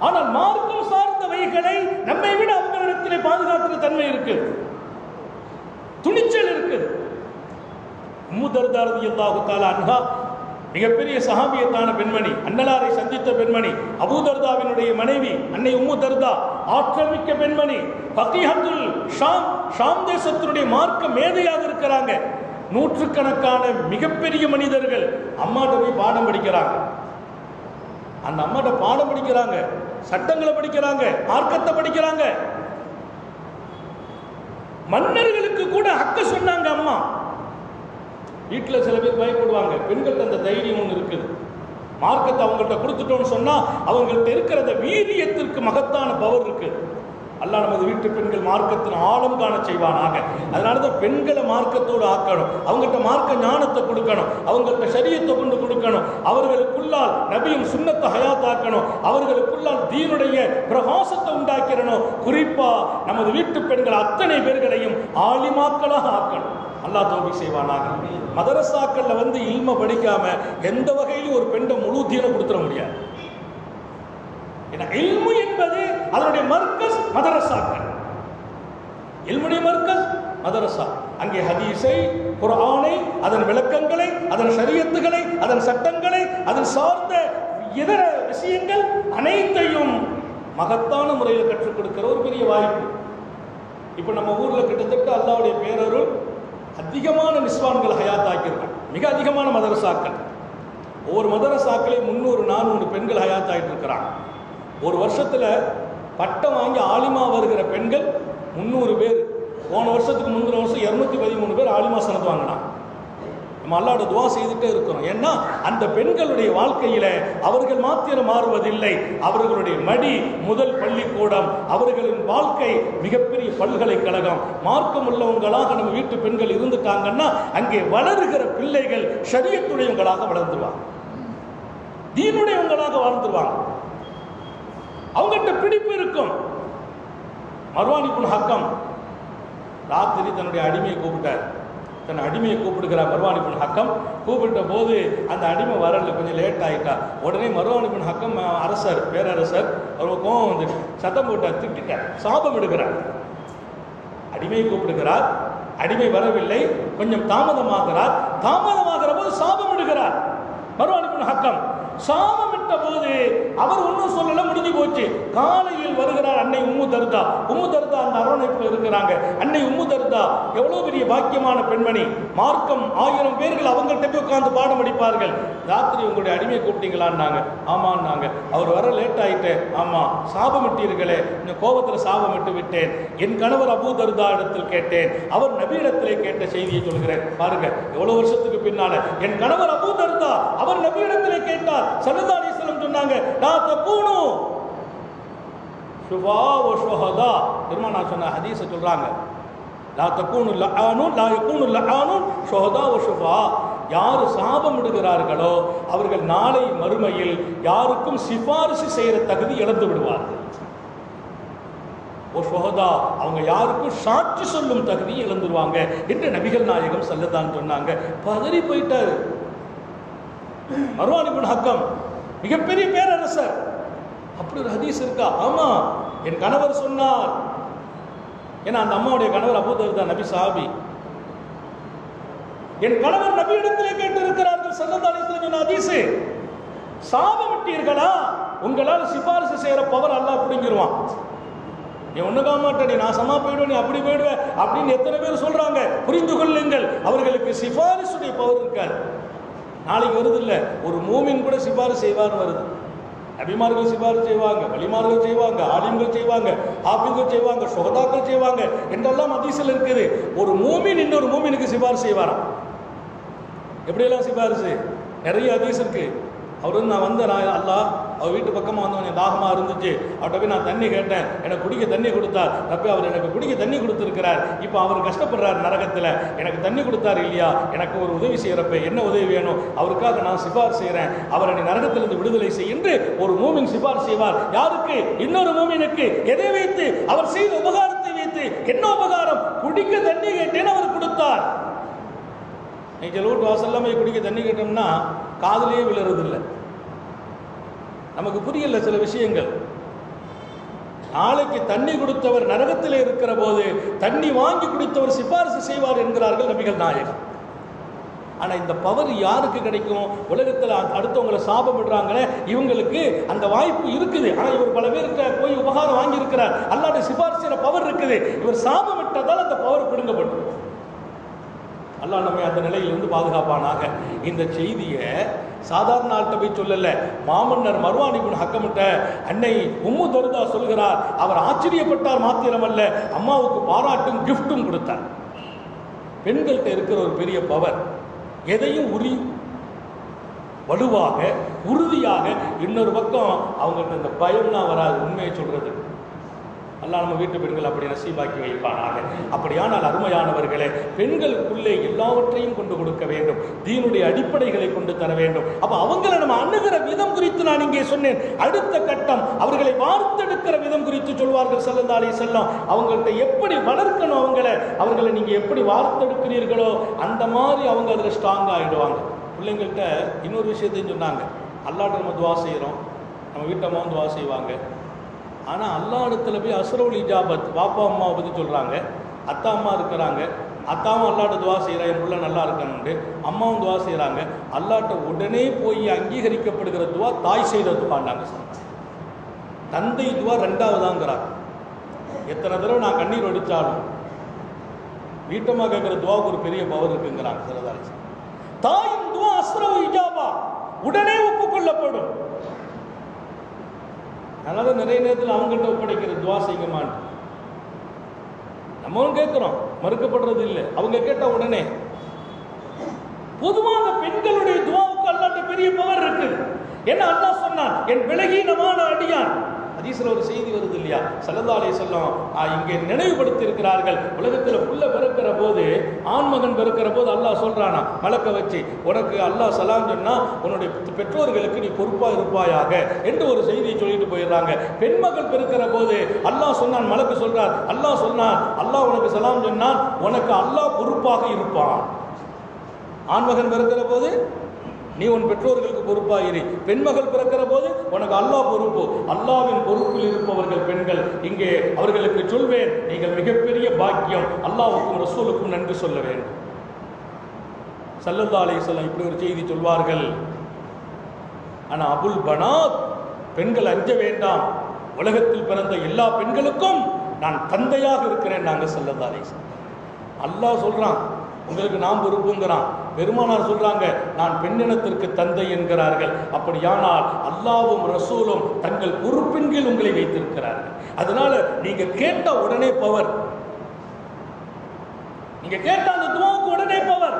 ஆனால் மார்க்கம் சார்ந்தவைகளை நம்மை விட அவங்களிடத்திலே பாதுகாக்கிற தன்மை இருக்கு, துணிச்சல் இருக்கு. உம்மு தர்தா ரலியல்லாஹு தஆலா அன்ஹா மிகப்பெரிய சஹாபியத்தான பெண்மணி, அன்னலாரை சந்தித்த பெண்மணி, அபூ தர்தாவினுடைய மனைவி அன்னை உம்மு தர்தா, ஆற்றல் மிக்க பெண்மணி, ஃபகீஹத்துல் ஷாம் தேசத்தினுடைய மார்க்க மேதையாக இருக்கிறாங்க. நூற்றுக்கணக்கான மிகப்பெரிய மனிதர்கள் அம்மாட்ட போய் பாடம் படிக்கிறாங்க. அந்த அம்மாட்ட பாடம் படிக்கிறாங்க, சட்டங்களை படிக்கிறாங்க, மார்க்கத்தை படிக்கிறாங்க. மன்னர்களுக்கு கூட ஹக்க சொன்னாங்க அம்மா. வீட்டில் சில பேர் பயப்படுவாங்க, பெண்கள்ட்ட அந்த தைரியம் ஒன்று இருக்குது. மார்க்கத்தை அவங்கள்ட்ட கொடுத்துட்டோம்னு சொன்னா அவங்கள்ட்ட இருக்கிற வீரியத்திற்கு மகத்தான பவர் இருக்கு. அல்லாஹ் நமது வீட்டு பெண்கள் மார்க்கத்தின் ஆழம் காண செய்வானாக. அதனாலதான் பெண்களை மார்க்கத்தோடு ஆக்கணும், அவங்கள்ட்ட மார்க்க ஞானத்தை கொடுக்கணும், அவங்கள்ட்ட ஷரியத்தை கொண்டு கொடுக்கணும், அவர்களுக்குள்ளால் நபியும் சுன்னத்தை ஹயாத்தாக்கணும், அவர்களுக்குள்ளால் தீனுடைய பிரகாசத்தை உண்டாக்கிறணும். குறிப்பா நமது வீட்டு பெண்கள் அத்தனை பேர்களையும் ஆலிமாக்களாக ஆக்கணும். அல்லாஹ் தௌஃபீக் செய்வானாக. மதரசாக்கள்ல இல்ம படிக்காம எந்த வகையிலும் ஒரு பெண்ணை முழு தீனை கொடுத்துட முடியாது. இல்மு என்பது அதனுடைய மர்கஸ் மதரசாக்கள். இல்முடைய மர்கஸ் மதரசா. அங்கே ஹதீஸை, குர்ஆனை, அதன் விளக்கங்களை, அதன் ஷரியத்துகளை, அதன் சட்டங்களை, அதன் சார்ந்த இதர விஷயங்கள் அனைத்தையும் மகத்தான முறையில் கற்றுக் கொடுக்கிற ஒரு பெரிய வாய்ப்பு. இப்ப நம்ம ஊர்ல கிட்டத்தட்ட அல்லாஹ்வுடைய பேரருள் அதிகமான நிஸ்வான்கள் ஹயாத் ஆக்கியிருக்காங்க, மிக அதிகமான மதரசாக்கள். ஒவ்வொரு மதரசாக்களே 300-400 பெண்கள் ஹயாத் ஆகிட்டு இருக்கிறாங்க. ஒரு வருஷத்துல பட்டம் வாங்கி ஆலிமா வருகிற பெண்கள் 300 பேர், போன வருஷத்துக்கு முந்தின வருஷம் 213 பேர் ஆலிமா சனத் வாங்கினான். நம்ம அல்லாஹ்வோட துஆ செய்துட்டே இருக்கிறோம். ஏன்னா அந்த பெண்களுடைய வாழ்க்கையில அவர்கள் மாத்திரம் மாறுவதில்லை, அவர்களுடைய மடி முதல் பள்ளிக்கூடம், அவர்களின் வாழ்க்கை மிகப்பெரிய பல்கலைக்கழகம். மார்க்கம் உள்ளவங்களாக நம்ம வீட்டு பெண்கள் இருந்துட்டாங்கன்னா அங்கே வளருகிற பிள்ளைகள் ஷரியத்துடையவங்களாக வளர்ந்துருவாங்க, தீனுடையவங்களாக வாழ்ந்துருவாங்க. அவங்ககிட்ட பிடிப்பு இருக்கும். மர்வான் இப்னு ஹக்கம் ராத்திரி தன்னுடைய அடிமையை கூப்பிட்டார். தன் அடிமையை கூப்பிடுகிறார் மர்வான் இப்னு ஹக்கம். கூப்பிட்ட போது அந்த அடிமை வரல, கொஞ்சம் லேட் ஆகிட்டா. உடனே மர்வான் இப்னு ஹக்கம் அரசர், பேரரசர், அவர் கோபம் வந்துட்டு சத்தம் போட்டார், திட்டிட்டார், சாபம் எடுக்கிறார். அடிமையை கூப்பிடுகிறார், அடிமை வரவில்லை, கொஞ்சம் தாமதமாகிறார். தாமதமாகிற போது சாபம் எடுக்கிறார் மர்வான் இப்னு ஹக்கம். சாபமிட்ட போது அவர் ஒன்றும் சொல்லல, முடிஞ்சு போச்சு. காலையில் வருகிறார் அன்னை உம்மு தர்தா. உம்மு தர்தா அந்த அரவணைப்பில் இருக்கிறாங்க. அன்னை உம்மு தர்தா எவ்வளவு பெரிய பாக்கியமான பெண்மணி. மார்க்கம் 1000 பேர்கள் அவங்கள்ட்ட போய் உட்கார்ந்து பாடம் அடிப்பார்கள். ராத்திரி உங்களுடைய அடிமையை கூப்பிட்டீங்களான்னாங்க. ஆமான்னாங்க. அவர் வர லேட் ஆயிட்டு. ஆமா, சாபமிட்டீர்களே, இந்த கோபத்தில் சாபமிட்டு விட்டேன். என் கணவர் அபூ தர்தா இடத்தில் கேட்டேன், அவர் நபி இடத்திலே கேட்ட செய்தியை சொல்கிறேன். பாருங்க எவ்வளவு வருஷத்துக்கு பின்னால. என் கணவர் அபூ தர்தா அவர் நபி இடத்திலே கேட்டார். ஸல்லல்லாஹு அலைஹி வஸல்லம் சொன்னாங்க, லா தகூனு ஷுஃபா வ ஷுஹதா. பெருமானா சொன்ன ஹதீஸை சொல்றாங்க, லா தகூனு லஆனூன் லா யகூனு லஆனூன் ஷுஹதா வ ஷுஃபா. யார் சாபம் இடுகிறார்களோ அவர்கள் நாளை மறுமையில் யாருக்கும் சிபாரிசு செய்கிற தகுதி இழந்து விடுவார்கள். ஷுஹதா அவங்க யாருக்கும் சாட்சி சொல்லும் தகுதி இழந்துருவாங்க என்று நபிகள் நாயகம் ஸல்லல்லாஹு சொன்னாங்க. பதறி போயிட்டாரு மர்வான் இப்னு ஹக்கம், மிகப்பெரிய பேரரசர். அப்படி ஒரு ஹதீஸ் இருக்கா? ஆமா, என் கணவர் சொன்னார். ஏன்னா அந்த அம்மாவுடைய கணவர் அபூ தர்தா நபி சஹாபி. என் கணவர் நபி இடத்திலே கேட்டு இருக்கிறார்கள். ஸல்லல்லாஹு அலைஹி வஸல்லம் சொன்ன ஹதீஸ், சாபமிட்டீர்களா உங்களால் சிபாரிசு செய்யற பவர் அல்லாஹ் பிடிங்கிருவான். நீ ஒண்ணுக்காக மாட்டே, நீ நான் சமா போயிடுவேன், நீ அப்படி போயிடுவேன் அப்படின்னு எத்தனை பேர் சொல்றாங்க. புரிந்து கொள்ளுங்கள், அவர்களுக்கு சிபாரிசுடைய பவர் இருக்காது. நாளைக்கு வருது இல்ல, ஒரு மூமின் கூட சிபாரிசு செய்வார்னு வருது. நபிமார்கள் சிபாரிசு செய்வாங்க, வலிமார்கள் செய்வாங்க, ஆலிம்கள் செய்வாங்க, ஹாஃபிஸ்கள் செய்வாங்க, ஷுஹதாக்கள் செய்வாங்க என்றெல்லாம் ஹதீஸ்ல இருக்குது. ஒரு மூமின் இன்னொரு மூமினுக்கு சிபாரிசு செய்வாராம். எப்படியெல்லாம் சிபாரிசு? நிறைய ஹதீஸ் இருக்கு. அவர் வந்து நான் வந்தேன், அல்லாஹ் அவர் வீட்டு பக்கமாக வந்தவன், என் தாகமாக இருந்துச்சு, அவர்கிட்ட போய் நான் தண்ணி கேட்டேன், எனக்கு குடிக்க தண்ணி கொடுத்தார். ரப்பே அவர் எனக்கு குடிக்க தண்ணி கொடுத்துருக்கிறார், இப்போ அவர் கஷ்டப்படுறார் நரகத்தில், எனக்கு தண்ணி கொடுத்தார் இல்லையா, எனக்கு ஒரு உதவி செய்கிறப்ப என்ன உதவி வேணும், அவருக்காக நான் சிபாரிசு செய்கிறேன், அவரை நீ நரகத்திலிருந்து விடுதலை செய் என்று ஒரு மூமின் சிபாரிசு செய்வார். யாருக்கு? இன்னொரு மூமினுக்கு. எதை வைத்து? அவர் செய்த உபகாரத்தை வைத்து. என்ன உபகாரம்? குடிக்க தண்ணி கேட்டேன்னு அவர் கொடுத்தார். நீங்கள் வீட்டு வாசல்லாம் போய் குடிக்க தண்ணி கேட்டோம்னா காதலே விழுறதில்லை, நமக்கு புரியல சில விஷயங்கள். நாளைக்கு தண்ணி கொடுத்தவர் நரகத்தில் இருக்கிற போது தண்ணி வாங்கி குடித்தவர் சிபாரிசு செய்வார் என்கிறார்கள் நபிகள் நாயகம். ஆனா இந்த பவர் யாருக்கு கிடைக்கும்? உலகத்தில் அடுத்தவங்களை சாபம் விடுறாங்களே இவங்களுக்கு அந்த வாய்ப்பு இருக்குது. ஆனா இவர் பல பேருக்கு போய் உபகாரம் வாங்கி இருக்கிறார், அல்லாஹ்வுடைய சிபாரிசு பவர் இருக்குது. இவர் சாபம் விட்டதால் அந்த பவர் பிடுங்கப்பட்டு. அல்லாஹ் நம்மை அந்த நிலையிலிருந்து பாதுகாப்பானாக. இந்த செய்தியை சாதாரண ஆள்கிட்ட போய் சொல்லல, மாமன்னர் மர்வான் இப்னு ஹக்கம்கிட்ட அன்னை உம்மு தர்தா சொல்கிறார். அவர் ஆச்சரியப்பட்டார் மாத்திரமல்ல, அம்மாவுக்கு பாராட்டும் கிஃப்டும் கொடுத்தார். பெண்கள்கிட்ட இருக்கிற ஒரு பெரிய பவர், எதையும் வலுவாக உறுதியாக. இன்னொரு பக்கம் அவங்கள்ட்ட இந்த பயம்லாம் வராது. உண்மையை சொல்றது அல்லாஹ் நம்ம வீட்டு பெண்கள் அப்படி நசீபாக்கி வைப்பானாக. அப்படியானால் அருமையானவர்களே, பெண்களுக்குள்ளே எல்லாவற்றையும் கொண்டு கொடுக்க வேண்டும், தீனுடைய அடிப்படைகளை கொண்டு தர வேண்டும். அப்ப அவங்களை நம்ம அணுகிற விதம் குறித்து நான் இங்கே சொன்னேன். அடுத்த கட்டம் அவர்களை வார்த்தெடுக்கிற விதம் குறித்து சொல்வார்கள் ஸல்லல்லாஹு அலைஹி வஸல்லம். அவங்கள்ட்ட எப்படி வளர்க்கணும், அவர்களை நீங்க எப்படி வார்த்தெடுக்கிறீர்களோ அந்த மாதிரி அவங்க அதில் ஸ்ட்ராங் ஆகிடுவாங்க. பிள்ளைங்கள்ட்ட இன்னொரு விஷயத்தையும் சொன்னாங்க. அல்லாஹ்ட்ட நம்ம துவா செய்கிறோம், நம்ம வீட்டம்மா துவா செய்வாங்க. ஆனால் அல்லாஹ் இடத்துல போய் அஸ்ரவுல் இஜாபத், பாப்பா அம்மாவை பற்றி சொல்கிறாங்க. அத்தா அம்மா இருக்கிறாங்க, அத்தாவும் அல்லாட்ட துவா செய்கிறாங்க, என் பிள்ளை நல்லா இருக்கணும்ட்டு. அம்மாவும் துவா செய்கிறாங்க. அல்லாட்ட உடனே போய் அங்கீகரிக்கப்படுகிற துவா தாய் செய்த துவாண்டாங்க. தந்தை துவா ரெண்டாவதாங்கிறார். எத்தனை தடவை நான் கண்ணீர் வடித்தாலும் வீட்டமாக கேட்குற துவாவுக்கு ஒரு பெரிய பவர் இருக்குங்கிறாங்க சிலதாரி. தாயின் துவா அஸ்ரவுல் இஜாபா, உடனே ஒப்புக்கொள்ளப்படும். அதனால நிறைய நேரத்தில் அவங்கள்ட்ட ஒப்படைக்கிற துவா செய்ய மாட்டேன். நம்மளும் கேட்கிறோம், மறுக்கப்படுறது இல்லை. அவங்க கேட்ட உடனே பொதுவாக பெண்களுடைய துஆவுக்கு அல்லாஹ்ட்ட பெரிய பவர் இருக்குது. என்ன அல்லாஹ் சொன்னான், என் விலகீனமான அடியான். ஹதீஸ்ல ஒரு செய்தி வருது இல்லையா, ஸல்லல்லாஹு அலைஹி வஸல்லம் இங்கே நினைவுபடுத்தி இருக்கிறார்கள். உலகத்தில் புள்ள பிறக்கிற போது, ஆண்மகன் பிறக்கிற போது அல்லாஹ் சொல்றானா மலக்க வச்சு, உனக்கு அல்லாஹ் சலாம் சொன்னா உன்னுடைய பெற்றோர்களுக்கு நீ பொறுப்பா இருப்பாயாக என்று ஒரு செய்தியை சொல்லிட்டு போயிடுறாங்க. பெண்மகள் பிறக்கிற போது அல்லாஹ் சொன்னான், மலக்கு சொல்றார், அல்லாஹ் சொன்னான், அல்லாஹ் உனக்கு சலாம் சொன்னான், உனக்கு அல்லாஹ் பொறுப்பாக இருப்பான். ஆண்மகன் பிறக்கிற போது நீ உன் பெற்றோர்களுக்கு பொறுப்பாயிரு, பெண்மகள் பிறக்கிற போது உனக்கு அல்லாஹ் பொறுப்பு. அல்லாஹ்வின் பொறுப்பில் இருப்பவர்கள் பெண்கள். இங்கே அவர்களுக்கு சொல்வேன், நீங்கள் மிகப்பெரிய பாக்கியம், அல்லாஹ்வுக்கும் ரசூலுக்கும் நன்றி சொல்ல வேண்டும். ஸல்லல்லாஹு அலைஹி வஸல்லம் இப்படி ஒரு செய்தி சொல்வார்கள். ஆனா அபுல் பனாத், பெண்கள் அஞ்ச வேண்டாம், உலகத்தில் பிறந்த எல்லா பெண்களுக்கும் நான் தந்தையாக இருக்கிறேன் நாங்கள் ஸல்லல்லாஹு அலைஹி வஸல்லம். அல்லாஹ் சொல்றான், உங்களுக்கு நான் பொறுப்புங்கிறான். பெருமானார் சொல்றாங்க, நான் பெண்ணினத்திற்கு தந்தை என்கிறார்கள். அப்படியானால் அல்லாஹ்வும் ரசூலும் தங்கள் பொறுப்பின் கீழ் உங்களை வைத்திருக்கிறார்கள். அதனால நீங்க கேட்ட உடனே பவர், நீங்க கேட்ட அந்த துஆவுக்கு உடனே பவர்.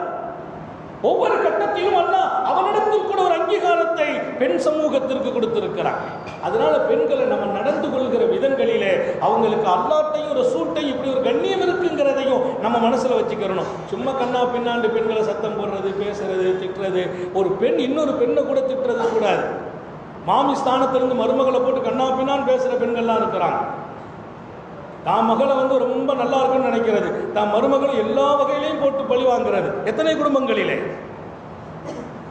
ஒவ்வொரு கட்டத்திலும் அல்லாஹ் அவனிடத்தில் கூட ஒரு அங்கீகாரத்தை பெண் சமூகத்திற்கு கொடுத்திருக்கிறார். அதனால பெண்களை நம்ம நடந்து கொள்கிற விதங்களிலே அவங்களுக்கு அல்லாஹ்ட்டையும் ரசூல்ட்டையும் இப்படி ஒரு கண்ணியம் இருக்குங்கிறதையும் நம்ம மனசுல வச்சுக்கிறணும். சும்மா கண்ணா பின்னாண்டு பெண்களை சத்தம் போடுறது, பேசுறது, திட்டுறது, ஒரு பெண் இன்னொரு பெண்ணை கூட திட்டுறது கூடாது. மாமி ஸ்தானத்திலிருந்து மருமகளை போட்டு கண்ணா பின்னான்னு பேசுற பெண்கள்லாம் இருக்கிறாங்க. தான் மகளை ரொம்ப நல்லா இருக்குன்னு நினைக்கிறது, தான் மருமகளை எல்லா வகையிலையும் போட்டு பழி வாங்குறது எத்தனை குடும்பங்களிலே.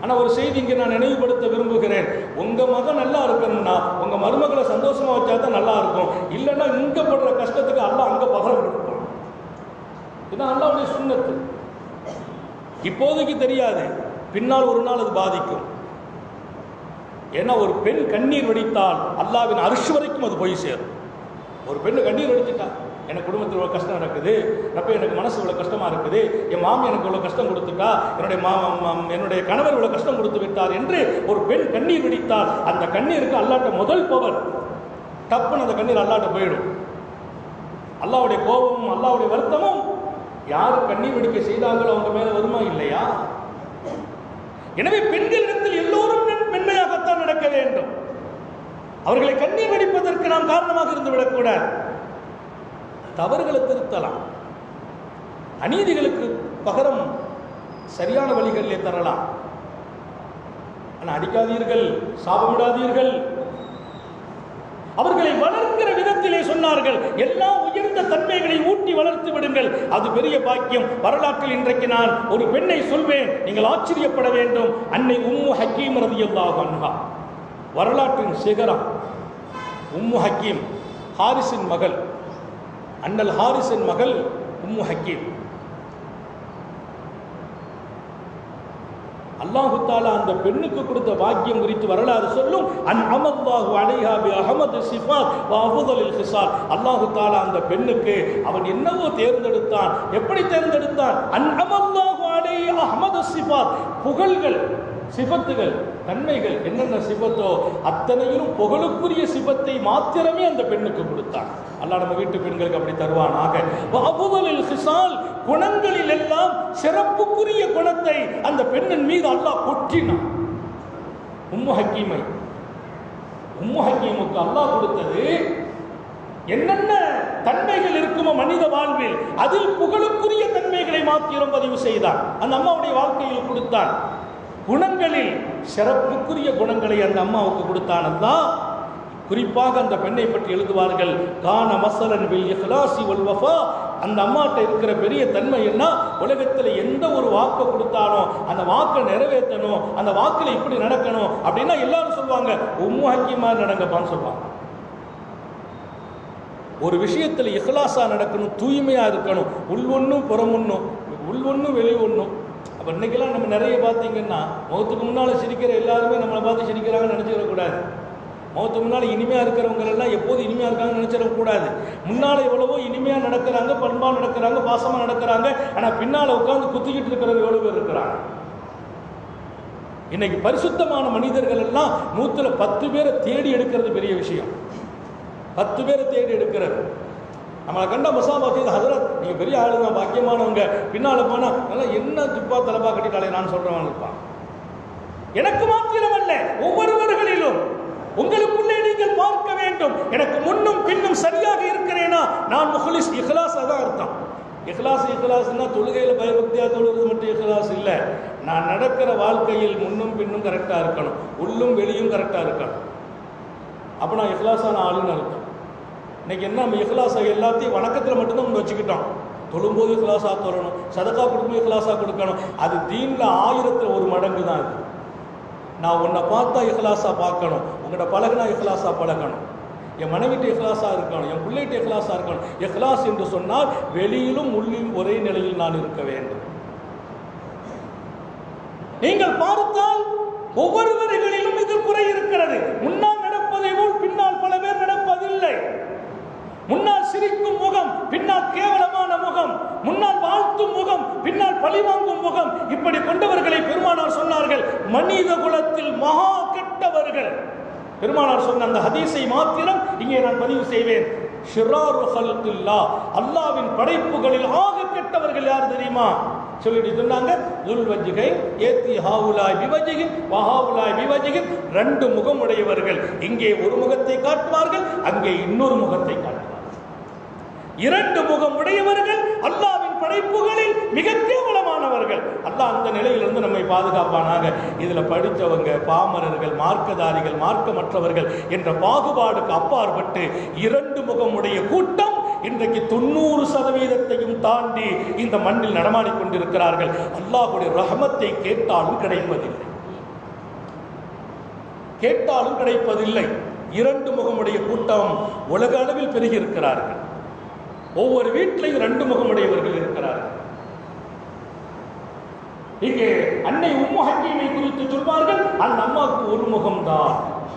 ஆனால் ஒரு செய்தி இங்கே நான் நினைவுபடுத்த விரும்புகிறேன். உங்கள் மகன் நல்லா இருக்கணும்னா உங்கள் மருமகளை சந்தோஷமாக வச்சா தான் நல்லா இருக்கும். இல்லைன்னா இங்கே படுற கஷ்டத்துக்கு அல்லாஹ் அங்கே பகரம் கொடுக்கும். இதுதான் அல்லாஹ்வுடைய சுன்னத்து. இப்போதைக்கு தெரியாது, பின்னால் ஒரு நாள் அது பாதிக்கும். ஏன்னா ஒரு பெண் கண்ணீர் வடித்தால் அல்லாஹ்வின் அர்ஷ் வரைக்கும் அது போய் சேரும். ஒரு பெண்ணு கண்ணீர் வடிச்சுட்டா, எனக்கு குடும்பத்தில் இவ்வளோ கஷ்டம் நடக்குது, அப்போ எனக்கு மனசு இவ்வளோ கஷ்டமாக இருக்குது, என் மாமி எனக்கு இவ்வளோ கஷ்டம் கொடுத்துட்டா, என்னுடைய கணவர் இவ்வளோ கஷ்டம் கொடுத்து விட்டார் என்று ஒரு பெண் கண்ணீர் வடித்தால் அந்த கண்ணீருக்கு அல்லாட்ட முதல் பவர். டப்புன்னு அந்த கண்ணீர் அல்லாட்ட போயிடும். அல்லாஹ்வுடைய கோபமும் அல்லாஹ்வுடைய வருத்தமும் யார் கண்ணீர் வடிக்க செய்தாங்களோ அவங்க மேலே வருமா இல்லையா? எனவே பெண்களிடத்தில் எல்லோரும் மென்மையாகத்தான் நடக்க வேண்டும். அவர்களை கண்ணீர் வடிப்பதற்கு நாம் காரணமாக இருந்து விடக்கூடாது. தவறுகளை திருத்தலாம், அநீதிகளுக்கு பகரம் சரியான வழிகளிலே தரலாம். ஆனால் அடிக்காதீர்கள், சாபமிடாதீர்கள். அவர்களை வளர்க்கிற விதத்திலே சொன்னார்கள், எல்லா உயர்ந்த தன்மைகளை ஊட்டி வளர்த்து விடுங்கள், அது பெரிய பாக்கியம். வரலாற்றில் இன்றைக்கு நான் ஒரு பெண்ணை சொல்வேன், நீங்கள் ஆச்சரியப்பட வேண்டும். அன்னை உம்மு ஹக்கீம் ரலியல்லாஹு அன்ஹா, வரலாற்றின் சிகரம். உம்மு ஹக்கீம், ஹாரிஸின் மகள், அண்ணல் ஹாரிஸின் மகள் உம்மு ஹக்கீம். அல்லாஹு தஆலா அந்த பெண்ணுக்கு கொடுத்த பாக்கியம் குறித்து வரலாறு சொல்லும். அன்அமல்லாஹு அலைஹா பி அஹமது ஸிஃபாத் வ அஃதலில் ஹிசால். அல்லாஹு தஆலா அந்த பெண்ணுக்கு அவன் என்னவோ தேர்ந்தெடுத்தான். எப்படி தேர்ந்தெடுத்தான்? அன்அமல்லாஹு அலைஹி அஹமது ஸிஃபாத், புகழ்கள், சிபத்துகள், தன்மைகள், என்னென்ன சிபத்தோ அத்தனையிலும் புகழுக்குரிய சிபத்தை மாத்திரமே அந்த பெண்ணுக்கு கொடுத்தான். அல்லாஹ் நம்ம வீட்டு பெண்களுக்கு அப்படி தருவானாக. அஃதலில் ஹிசால், குணங்களில் எல்லாம் சிறப்புக்குரிய குணத்தை அந்த பெண்ணின் மீது அல்லாஹ் கொட்டினான். உம்மு ஹக்கீமை, உம்மு ஹக்கீமுக்கு அல்லாஹ் கொடுத்தது என்னென்ன தன்மைகள் இருக்குமோ மனித வாழ்வில், அதில் புகழுக்குரிய தன்மைகளை மாத்திரம் பதிவு செய்தான். அந்த அம்மாவுடைய வாழ்க்கையில் கொடுத்தான். குணங்களில் சிறப்புக்குரிய குணங்களை அந்த அம்மாவுக்கு கொடுத்தான். அல்லாஹ் குறிப்பாக அந்த பெண்ணை பற்றி எழுதுவார்கள், கான மஸலன் பில் இஹ்லாஸி வல் வஃபா. அந்த அம்மாட்ட இருக்கிற பெரிய தன்மை என்ன? உலகத்தில் எந்த ஒரு வாக்கை கொடுத்தாலும் அந்த வாக்கை நிறைவேற்றணும், அந்த வாக்கில் இப்படி நடக்கணும் அப்படின்னா எல்லாரும் சொல்லுவாங்க, உம்மு ஹக்கீமா நடங்கப்பான்னு சொல்லுவாங்க. ஒரு விஷயத்தில் இஹ்லாஸா நடக்கணும், தூய்மையா இருக்கணும், உள் ஒன்றும் புறம் ஒன்றும், உள் ஒன்றும் வெளி ஒன்றும். அப்போ இன்னைக்கெல்லாம் நம்ம நிறைய பார்த்தீங்கன்னா முகத்துக்கு முன்னால் சிரிக்கிற எல்லாருமே நம்மளை பார்த்து சிரிக்கிறாங்கன்னு நினச்சிடக்கூடாது. முகத்துக்கு முன்னால் இனிமையாக இருக்கிறவங்க எல்லாம் எப்போது இனிமையாக இருக்காங்கன்னு நினச்சிடக்கூடாது. முன்னால் எவ்வளவோ இனிமையாக நடக்கிறாங்க, பண்பாக நடக்கிறாங்க, பாசமாக நடக்கிறாங்க. ஆனால் பின்னால் உட்காந்து குத்திக்கிட்டு இருக்கிறவங்க எவ்வளோ பேர் இருக்கிறாங்க. இன்னைக்கு பரிசுத்தமான மனிதர்கள் எல்லாம் 100ல் 10 பேரை தேடி எடுக்கிறது பெரிய விஷயம். 10 பேரை தேடி எடுக்கிறது. நம்மளை கண்ட முசாபா செய்து ஹசரத் நீங்கள் பெரிய ஆளுங்க பாக்கியமானவங்க பின்னால் போனால் நல்லா என்ன ஜிப்பா தலப்பா கட்டிட்டாலே நான் சொல்கிறவன் இருப்பான். எனக்கு மாத்திரமல்ல, ஒவ்வொருவர்களிலும் உங்களுக்குள்ளே நீங்கள் பார்க்க வேண்டும். எனக்கு முன்னும் பின்னும் சரியாக இருக்கிறேனா நான் முஹ்லிஸ், இஹ்லாஸ். அதான் அர்த்தம். இஹ்லாஸ்னா தொழுகையில் பயபக்தியாக தொழுகிறது மட்டும் இஹ்லாஸ் இல்லை. நான் நடக்கிற வாழ்க்கையில் முன்னும் பின்னும் கரெக்டாக இருக்கணும், உள்ளும் வெளியும் கரெக்டாக இருக்கணும். அப்போ நான் இஹ்லாஸான ஆளுன்னு அர்த்தம். இன்னைக்கு என்ன, நம்ம இஹ்லாஸை எல்லாத்தையும் வணக்கத்தில் மட்டும்தான் நம்ம வச்சுக்கிட்டோம். தொழும்போது இஹ்லாஸாக தொழணும், சதக்கா கொடுக்கும்போது இஹ்லாஸாக கொடுக்கணும். அது தீனில் 1000ல் 1 மடங்கு தான் அது. நான் உன்னை பார்த்தா இஹ்லாஸாக பார்க்கணும், உங்கள்கிட்ட பழகினா இஹ்லாஸாக பழகணும், என் மனைவிட்டு இஹ்லாஸாக இருக்கணும், என் பிள்ளைகிட்ட இஹ்லாஸாக இருக்கணும். இஹ்லாஸ் என்று சொன்னால் வெளியிலும் உள்ளிலும் ஒரே நிலையில் நான் இருக்க வேண்டும். நீங்கள் பார்த்தால் ஒவ்வொருவர்களிலும் இது குறை இருக்கிறது. முன்னால் நடப்பதை போல் பின்னால் பல பேர் நடப்பதில்லை. முன்னால் சிரிக்கும் முகம், பின்னால் கேவலமான முகம், முன்னால் வாழ்த்தும் முகம், பின்னால் பழிவாங்கும் முகம், இப்படி கொண்டவர்களை பெருமானார் சொன்னார்கள் மனித குலத்தில் மகா கெட்டவர்கள். பெருமானார் சொன்ன அந்த ஹதீஸை மாத்திரம் இங்கே நான் பதிவு செய்வேன். ஷிராரு ஹல்கில்லாஹ், அல்லாஹ்வின் படைப்புகளில் ஆக கெட்டவர்கள் யார் தெரியுமா சொல்லிட்டு சொன்னாங்க. ذுல்வஜ்ஹை ஏத்தி ஹாவுலாய் பிவஜ்ஹின் வஹாவுலாய் பிவஜ்ஹின், 2 முகம் உடையவர்கள். இங்கே ஒரு முகத்தை காட்டுவார்கள், அங்கே இன்னொரு முகத்தை காட்டுவார்கள். 2 முகம் உடையவர்கள் அல்லாஹ்வின் படைப்புகளில் மிக கேவலமானவர்கள். அல்லாஹ் அந்த நிலையிலிருந்து நம்மை பாதுகாப்பானாக. இதில் படித்தவங்க, பாமரர்கள், மார்க்கதாரிகள், மார்க்கமற்றவர்கள் என்ற பாகுபாடுக்கு அப்பாற்பட்டு 2 முகமுடைய கூட்டம் இன்றைக்கு 90% தாண்டி இந்த மண்ணில் நடமாடிக் கொண்டிருக்கிறார்கள். அல்லாஹ்வுடைய ரஹமத்தை கேட்டாலும் கிடைப்பதில்லை, கேட்டாலும் கிடைப்பதில்லை. 2 முகமுடைய கூட்டம் உலக அளவில் பெருகி இருக்கிறார்கள். ஒவ்வொரு வீட்டிலையும் 2 முகமுடையவர்கள் இருக்கிறார்கள். இங்கே அன்னை உம்மு ஹக்கீமை குறித்து சொல்வார்கள், அந்த அம்மாவுக்கு ஒரு முகம்தான்.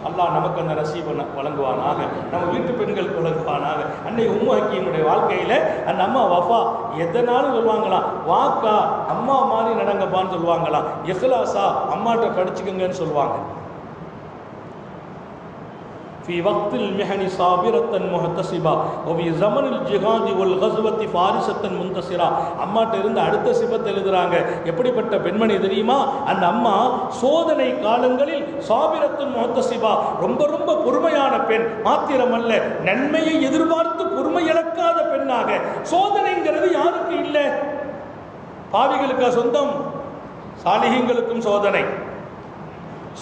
அல்லாஹ் நமக்கு அந்த நசீபை வழங்குவானாக, நம்ம வீட்டு பெண்கள் வழங்குவானாக. அன்னை உம்மு ஹக்கீமுடைய வாழ்க்கையில அந்த அம்மா வஃபா எதனாலும் சொல்லுவாங்களாம், வாக்கா அம்மா மாதிரி நடங்கப்பான்னு சொல்லுவாங்களாம். இஹ்லாஸா அம்மாட்ட படிச்சுக்கங்கன்னு சொல்லுவாங்க. في وقت المحن صابرة محتسبة وفي زمن الجهاد والغزوة فارسة منتصرة. அம்மாட்ட இருந்து அடுத்த சிபத் எழுதுறாங்க. எப்படிப்பட்ட பெண்மணி தெரியுமா? அந்த அம்மா சோதனை காலங்களில் சாபிரத்துன் முஹ்தசிபா, ரொம்ப ரொம்ப பொறுமையான பெண். மாத்திரமல்ல, நன்மையை எதிர்பார்த்து பொறுமை இழக்காத பெண்ணாக. சோதனைங்கிறது யாருக்கு இல்லை? பாவிகளுக்கா சொந்தம்? சாலிஹீங்களுக்கும் சோதனை.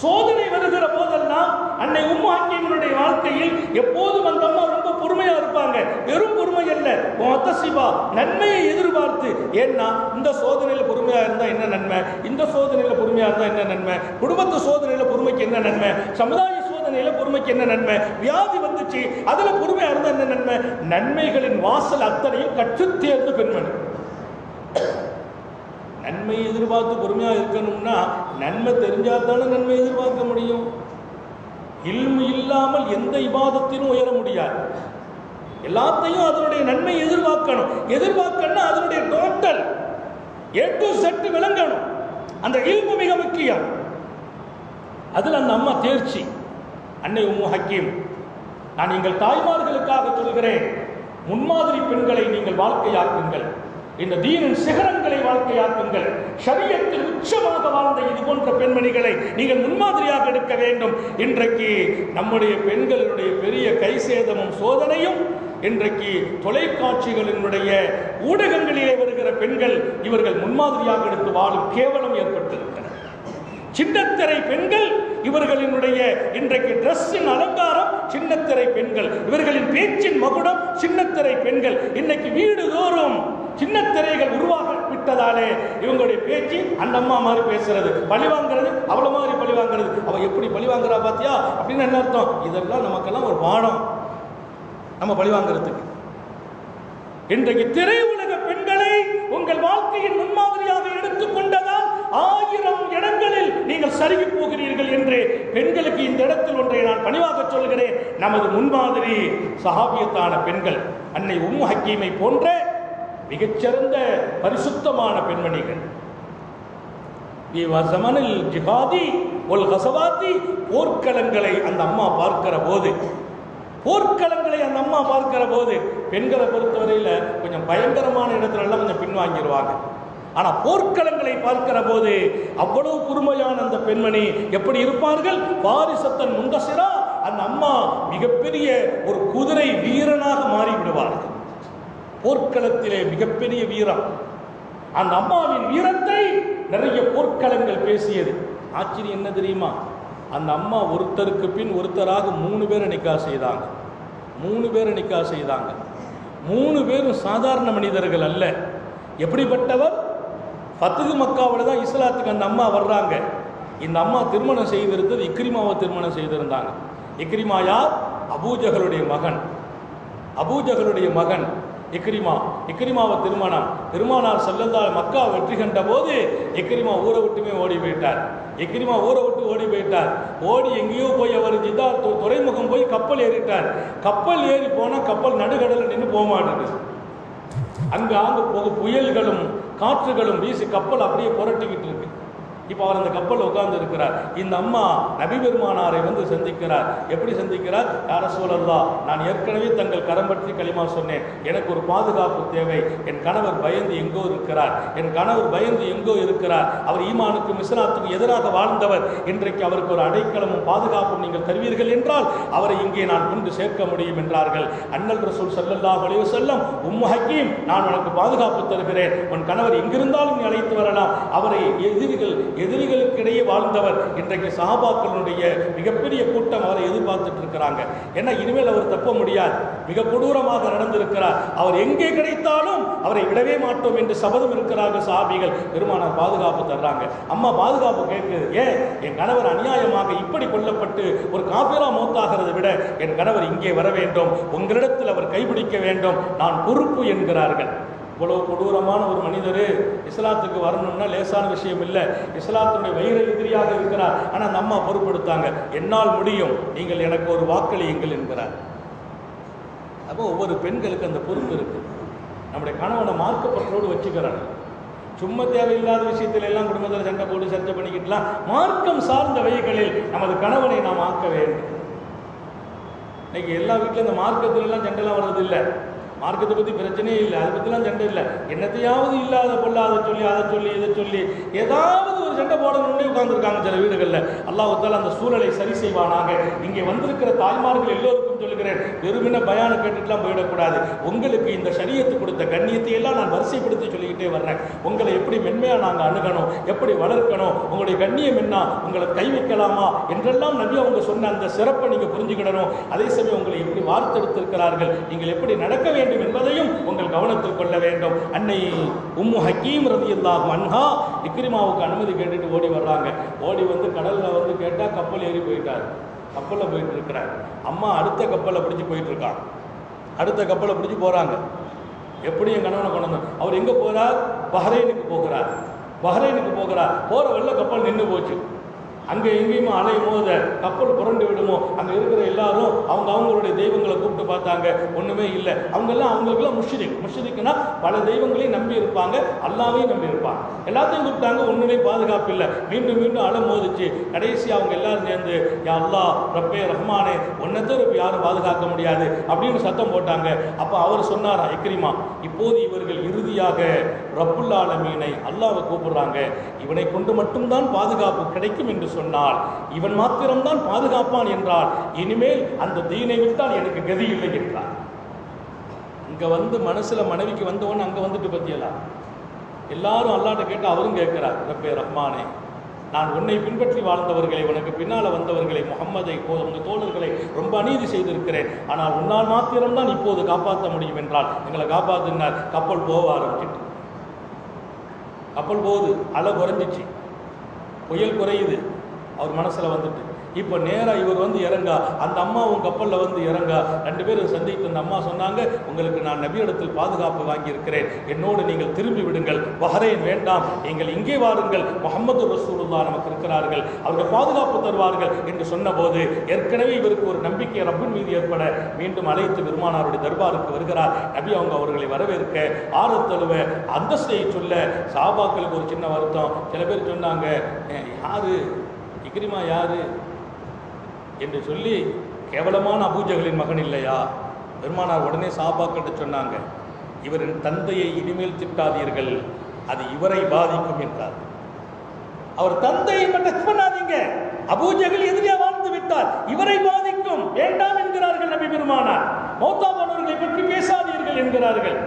சோதனை வருகிற போதெல்லாம் அன்னை உம்மு ஹக்கீமுடைய வாழ்க்கையில் எப்போதும் அந்த அம்மா ரொம்ப பொறுமையா இருப்பாங்க. வெறும் பொறுமை அல்ல, முஹ்தசிபா, நன்மையை எதிர்பார்த்து. ஏன்னா இந்த சோதனையில பொறுமையா இருந்தா என்ன நன்மை, இந்த சோதனையில பொறுமையா இருந்தா என்ன நன்மை, குடும்பத்து சோதனையில பொறுமைக்கு என்ன நன்மை, சமுதாய சோதனையில பொறுமைக்கு என்ன நன்மை, வியாதி வந்துச்சு அதுல பொறுமையா இருந்தா என்ன நன்மை. நன்மைகளின் வாசல் அத்தனையும் கற்றுத் தேர்ந்த பெண்மணி. நன்மை எதிர்பார்த்து பொறுமையா இருக்கணும்னா நன்மை தெரிஞ்சாதானே நன்மை எதிர்பார்க்க முடியும். இல்மு இல்லாமல் எந்த இபாதத்திலும் உயர முடியாது. எல்லாத்தையும் அதனுடைய நன்மை எதிர்பார்க்கணும். எதிர்பார்க்கணும்னா அதனுடைய டோட்டல் A to Z விளங்கணும். அந்த இல்மு மிக முக்கியம். அதில் அந்த அம்மா தேர்ச்சி. அன்னை உம்மு ஹக்கீம், நான் எங்கள் தாய்மார்களுக்காக சொல்கிறேன், முன்மாதிரி பெண்களை நீங்கள் வாழ்க்கையாக்குங்கள். இந்த தீனின் சிகரங்களை வாழ்க்கையாக்குங்கள். ஷரியத்தில் உச்சமாக வாழ்ந்த இது போன்ற பெண்மணிகளை நீங்கள் முன்மாதிரியாக எடுக்க வேண்டும். இன்றைக்கு நம்முடைய பெண்களுடைய பெரிய கைசேதமும் சோதனையும் இன்றைக்கு தொலைக்காட்சிகளினுடைய ஊடகங்களிலே வருகிற பெண்கள் இவர்கள் முன்மாதிரியாக எடுத்து வாழும் கேவலம் ஏற்பட்டிருக்கிறது. சின்னத்திரை பெண்கள் இவர்களினுடைய இன்றைக்கு டிரெஸ்ஸின் அலங்காரம் சின்னத்திரை பெண்கள், இவர்களின் பேச்சின் மகுடம் சின்னத்திரை பெண்கள். இன்னைக்கு வீடு தோறும் சின்னத்திரைகள் உருவாக விட்டதாலே இவங்களுடைய பேச்சு அந்த அம்மா மாதிரி பேசுறது, பழிவாங்கிறது அவ்வளவு மாதிரி பழிவாங்கிறது. அவ எப்படி பழிவாங்கிறா பாத்தியா அப்படின்னு என்ன அர்த்தம்? இதெல்லாம் நமக்கெல்லாம் ஒரு பாடம், நம்ம பழிவாங்கிறதுக்கு. இன்றைக்கு திரையுலக பெண்களை உங்கள் வாழ்க்கையின் முன்மாதிரியாக எடுத்துக்கொண்டதால் 1000 இடங்களில் நீங்கள் சருகி போகிறீர்கள் என்று பெண்களுக்கு இந்த இடத்தில் ஒன்றை நான் பணிவாக சொல்கிறேன். நமது முன்மாதிரி சஹாபியத்தான பெண்கள் அன்னை உம்மு ஹக்கீமை போன்ற மிகச்சிறந்த பரிசுத்தமான பெண்மணிகள். ஜிஹாதி ஒல் கசவாத்தி போர்க்களங்களை அந்த அம்மா பார்க்கிற போது போர்க்களங்களை அந்த அம்மா பார்க்கிற போது பெண்களை பொறுத்தவரையில் கொஞ்சம் பயங்கரமான இடத்துல எல்லாம் கொஞ்சம் பின்வாங்கிடுவாங்க. ஆனால் போர்க்களங்களை பார்க்கிற போது அவ்வளவு பொறுமையான அந்த பெண்மணி எப்படி இருப்பார்கள்? பாரிசத்தன் முந்தசிரா, அந்த அம்மா மிகப்பெரிய ஒரு குதிரை வீரனாக மாறிவிடுவார்கள். போர்க்களத்திலே மிகப்பெரிய வீரம். அந்த அம்மாவின் வீரத்தை நிறைய போர்க்களங்கள் பேசியது. ஆச்சரியம் என்ன தெரியுமா? அந்த அம்மா ஒருத்தருக்கு பின் ஒருத்தராக 3 பேரை நிக்கா செய்தாங்க. 3 பேரை நிக்கா செய்தாங்க. 3 பேரும் சாதாரண மனிதர்கள் அல்ல. எப்படிப்பட்டவர்? ஃபத்ஹு மக்காவில் தான் இஸ்லாத்துக்கு அந்த அம்மா வர்றாங்க. இந்த அம்மா திருமணம் செய்திருந்தது இக்ரிமாவை திருமணம் செய்திருந்தாங்க. இக்ரிமா யார்? அபூஜகளுடைய மகன். அபூஜகளுடைய மகன் இக்ரிமாவை திருமணம். பெருமானார் ஸல்லல்லாஹு மக்கா வெற்றி கண்ட போது இக்ரிமா ஊரை விட்டுமே ஓடி போயிட்டார். இக்ரிமா ஊரை விட்டு ஓடி போயிட்டார். ஓடி எங்கேயோ போய் அவர் ஜித்தா துறைமுகம் போய் கப்பல் ஏறிட்டார். கப்பல் ஏறி போனால் கப்பல் நடுக்கடலில் நின்று போக மாட்டேங்குது. அங்கு போக புயல்களும் காற்றுகளும் வீசி கப்பல் அப்படியே புரட்டிக்கிட்டு இருக்கு. இப்போ அவர் அந்த கப்பல் உட்கார்ந்து இருக்கிறார். இந்த அம்மா நபி பெருமானாரை வந்து சந்திக்கிறார். எப்படி சந்திக்கிறார்? யா ரசூலல்லாஹ், நான் ஏற்கனவே தங்கள் கரம் பற்றி களிமா சொன்னேன். எனக்கு ஒரு பாதுகாப்பு தேவை. என் கணவர் பயந்து எங்கோ இருக்கிறார். அவர் ஈமானுக்கும் இஸ்லாத்துக்கும் எதிராக வாழ்ந்தவர். இன்றைக்கு அவருக்கு ஒரு அடைக்கலமும் பாதுகாப்பும் நீங்கள் தருவீர்கள் என்றால் அவரை இங்கே நான் கொண்டு சேர்க்க முடியும் என்றார்கள். அண்ணல் ரசூல் ஸல்லல்லாஹு அலைஹி வஸல்லம், உம்மு ஹக்கீம், நான் உனக்கு பாதுகாப்பு தருகிறேன். உன் கணவர் எங்கிருந்தாலும் நீ அழைத்து வரலாம். அவரை எதிரிகளுக்கு இடையே வாழ்ந்தவர். இன்றைக்கு சஹாபாக்களுடைய மிகப்பெரிய கூட்டம் அவரை எதிர்பார்த்துட்டு இருக்கிறாங்க. ஏன்னா இனிமேல் அவர் தப்ப முடியாது. மிக கொடூரமாக நடந்திருக்கிறார். அவர் எங்கே கிடைத்தாலும் அவரை விடவே மாட்டோம் என்று சபதம் இருக்கிறார்கள் சஹாபிகள். பெருமானார் பாதுகாப்பு தர்றாங்க. அம்மா பாதுகாப்பு கேட்குது. ஏன்? என் கணவர் அநியாயமாக இப்படி கொல்லப்பட்டு ஒரு காபிரா மௌத்தாகிறதை விட என் கணவர் இங்கே வர வேண்டும், உங்களிடத்தில் அவர் கைப்பிடிக்க வேண்டும், நான் பொறுப்பு என்கிறார்கள். இவ்வளவு கொடூரமான ஒரு மனிதர் இஸ்லாத்துக்கு வரணும்னா லேசான விஷயம் இல்லை. இஸ்லாத்துடைய வைர எதிரியாக இருக்கிறார். ஆனால் அந்த அம்மா பொறுப்பெடுத்தாங்க. என்னால் முடியும், நீங்கள் எனக்கு ஒரு வாக்களியுங்கள் என்கிறார். அப்போ ஒவ்வொரு பெண்களுக்கு அந்த பொறுப்பு இருக்கு. நம்முடைய கணவனை மார்க்கப்பற்றோடு வச்சுக்கிறாங்க. சும்மா தேவையில்லாத விஷயத்துல எல்லாம் குடும்பத்தில் சண்டை போட்டு சர்ச்சை பண்ணிக்கிட்டுலாம் மார்க்கம் சார்ந்த வகைகளில் நமது கணவனை நாம் ஆக்க வேண்டும். இன்னைக்கு எல்லா வீட்டிலும் இந்த மார்க்கத்துல எல்லாம் சண்டைலாம் வர்றது இல்லை. மார்க்கத்தை பற்றி பிரச்சனையே இல்லை. அதை பற்றிலாம் சண்டை இல்லை. என்னத்தையாவது இல்லாத பொல்லாத சொல்லி அதை சொல்லி இதை சொல்லி ஏதாவது ஒரு சண்டை போடணும்னே உட்கார்ந்துருக்காங்க சில வீடுகளில். அல்லாஹ் தஆலா அந்த சூழலை சரி செய்வானாக. இங்கே வந்திருக்கிற தாய்மார்கள் எல்லோருக்கும் சொல்லுகிறேன், வெறுமின பயான கேட்டுட்டுலாம் போயிடக்கூடாது. உங்களுக்கு இந்த ஷரியத்து கொடுத்த கண்ணியத்தை எல்லாம் நான் வரிசைப்படுத்தி சொல்லிக்கிட்டே வர்றேன். உங்களை எப்படி மென்மையாக நாங்கள் அணுகணும், எப்படி வளர்க்கணும், உங்களுடைய கண்ணியம் என்ன, உங்களை கை வைக்கலாமா என்றெல்லாம் நபி அவங்க சொன்ன அந்த சிறப்பை நீங்கள் புரிஞ்சுக்கிடணும். அதே சமயம் உங்களை எப்படி வார்த்தெடுத்திருக்கிறார்கள், நீங்கள் எப்படி நடக்க வேண்டும் என்பதையும் உங்கள் கவனத்தில் கொள்ள வேண்டும். அன்னை உம்மு ஹக்கீம் ரலியல்லாஹு அன்ஹா இக்ரிமாவுக்கு அனுமதி கேட்டுட்டு ஓடி வர்றாங்க. ஓடி வந்து கடலில் வந்து கேட்டால் கப்பல் ஏறி போயிட்டார். கப்பலில் போயிட்டு இருக்கிறார். அம்மா அடுத்த கப்பலை பிடிச்சி போயிட்டு இருக்காங்க. அடுத்த கப்பலை பிடிச்சி போகிறாங்க. எப்படி என் கணவனை கொண்டு வந்து அவர் எங்கே போகிறார்? பஹ்ரைனுக்கு போகிறார். போகிற வெள்ள கப்பல் நின்று போச்சு. அங்கே எங்கேயுமே அலை மோத கப்பல் புரண்டு விடுமோ. அங்கே இருக்கிற எல்லாரும் அவங்களுடைய தெய்வங்களை கூப்பிட்டு பார்த்தாங்க, ஒன்றுமே இல்லை. அவங்களுக்கெல்லாம் முஷ்ரிக்னா பல தெய்வங்களையும் நம்பி இருப்பாங்க, அல்லாவையும் நம்பி இருப்பாங்க. எல்லாத்தையும் கூப்பிட்டாங்க, ஒன்றுமே பாதுகாப்பு இல்லை. மீண்டும் அலை மோதிச்சு. கடைசி அவங்க எல்லாரும் சேர்ந்து, யா அல்லாஹ் ரப்பே ரஹ்மானே, ஒன்னத்தை யாரும் பாதுகாக்க முடியாது அப்படின்னு சத்தம் போட்டாங்க. அப்போ அவர் சொன்னாரா இக்ரிமா, இப்போது இவர்கள் இறுதியாக ரப்புல் ஆலமீனை அல்லாஹ்வை கூப்பிடுறாங்க. இவனை கொண்டு மட்டும்தான் பாதுகாப்பு கிடைக்கும் என்று சொன்னால், இவன் மாத்திரம்தான் பாதுகாப்பான் என்றால், இனிமேல் அந்த தீனை விட்டால் எனக்கு கதி இல்லை என்றார். இங்க வந்து மனசுல மனைவிக்கு வந்தவன் அங்க வந்துட்டு பத்தியலாம். எல்லாரும் அல்லாஹ்ட்ட கேட்டு அவரும் கேட்கிறார், ரப்பே ரஹ்மானே, நான் உன்னை பின்பற்றி வாழ்ந்தவர்களை, உனக்கு பின்னால் வந்தவர்களை, முகம்மதை, உங்கள் தோழர்களை ரொம்ப அநீதி செய்திருக்கிறேன். ஆனால் உன்னால் மாத்திரம்தான் இப்போது காப்பாற்ற முடியும் என்றால் எங்களை காப்பாற்றினார். கப்பல் போக ஆரம்பிச்சிட்டு, கப்பல் போகுது, அலை குறைஞ்சிச்சு, புயல் குறையுது. அவர் மனசில் வந்துட்டு இப்போ நேராக இவர் வந்து இறங்கா, அந்த அம்மாவும் கப்பலில் வந்து இறங்கா. 2 பேரும் சந்தித்து அந்த அம்மா சொன்னாங்க, உங்களுக்கு நான் நபியிடத்தில் பாதுகாப்பு வாங்கியிருக்கிறேன், என்னோடு நீங்கள் திரும்பி விடுங்கள், பஹ்ரைன் வேண்டாம், நீங்கள் இங்கே வாருங்கள், முஹம்மது ரசூலுல்லாஹ் நமக்கு இருக்கிறார்கள், அவர்கள் பாதுகாப்பு தருவார்கள் என்று சொன்னபோது ஏற்கனவே இவருக்கு ஒரு நம்பிக்கை ரப்பின் மீது ஏற்பட மீண்டும் அழைத்து பெருமானாருடைய தர்பாருக்கு வருகிறார். நபி அவங்க அவர்களை வரவேற்க, ஆரத்தழுவ, அந்தஸ்தை சொல்ல. சஹாபாக்களுக்கு ஒரு சின்ன வருத்தம். சில பேர் சொன்னாங்க, யாரு இக்ரிமா யாரு என்று சொல்லி கேவலமான அபூஜகளின் மகன் இல்லையா? பெருமானார் உடனே சாபாக்கிட்ட சொன்னாங்க, இவரின் தந்தையை இனிமேல் திட்டாதீர்கள், அது இவரை பாதிக்கும் என்றார். அவர் தந்தையை மட்டும் பண்ணாதீங்க, அபூஜகல் எதிரியா வாழ்ந்து விட்டார், இவரை பாதிக்கும், வேண்டாம் என்கிறார்கள் நபி பெருமானார். மௌத்தா போனவர்களை பற்றி பேசாதீர்கள் என்கிறார்கள்.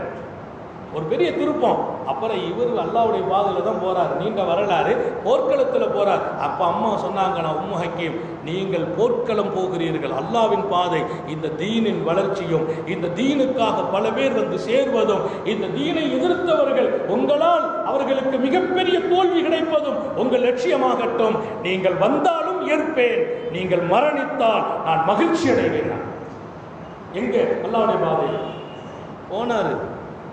ஒரு பெரிய திருப்பம். அப்புறம் இவர் அல்லாஹ்வுடைய பாதையில தான் போறார், நீண்ட வரலாறு, போர்க்களத்தில் போறார். அப்ப அம்மா சொன்னாங்க, நான் உம்மு ஹக்கீம், நீங்கள் போர்க்களம் போகிறீர்கள், அல்லாஹ்வின் பாதை, இந்த தீனின் வளர்ச்சியும் இந்த தீனுக்காக பல பேர் வந்து சேர்வதும், இந்த தீனை எதிர்த்தவர்கள் உங்களால் அவர்களுக்கு மிகப்பெரிய தோல்வி கிடைப்பதும் உங்கள் லட்சியமாகட்டும். நீங்கள் வந்தாலும் ஏற்பேன், நீங்கள் மரணித்தால் நான் மகிழ்ச்சி அடைவேன். எங்க அல்லாஹ்வுடைய பாதை போனாரு.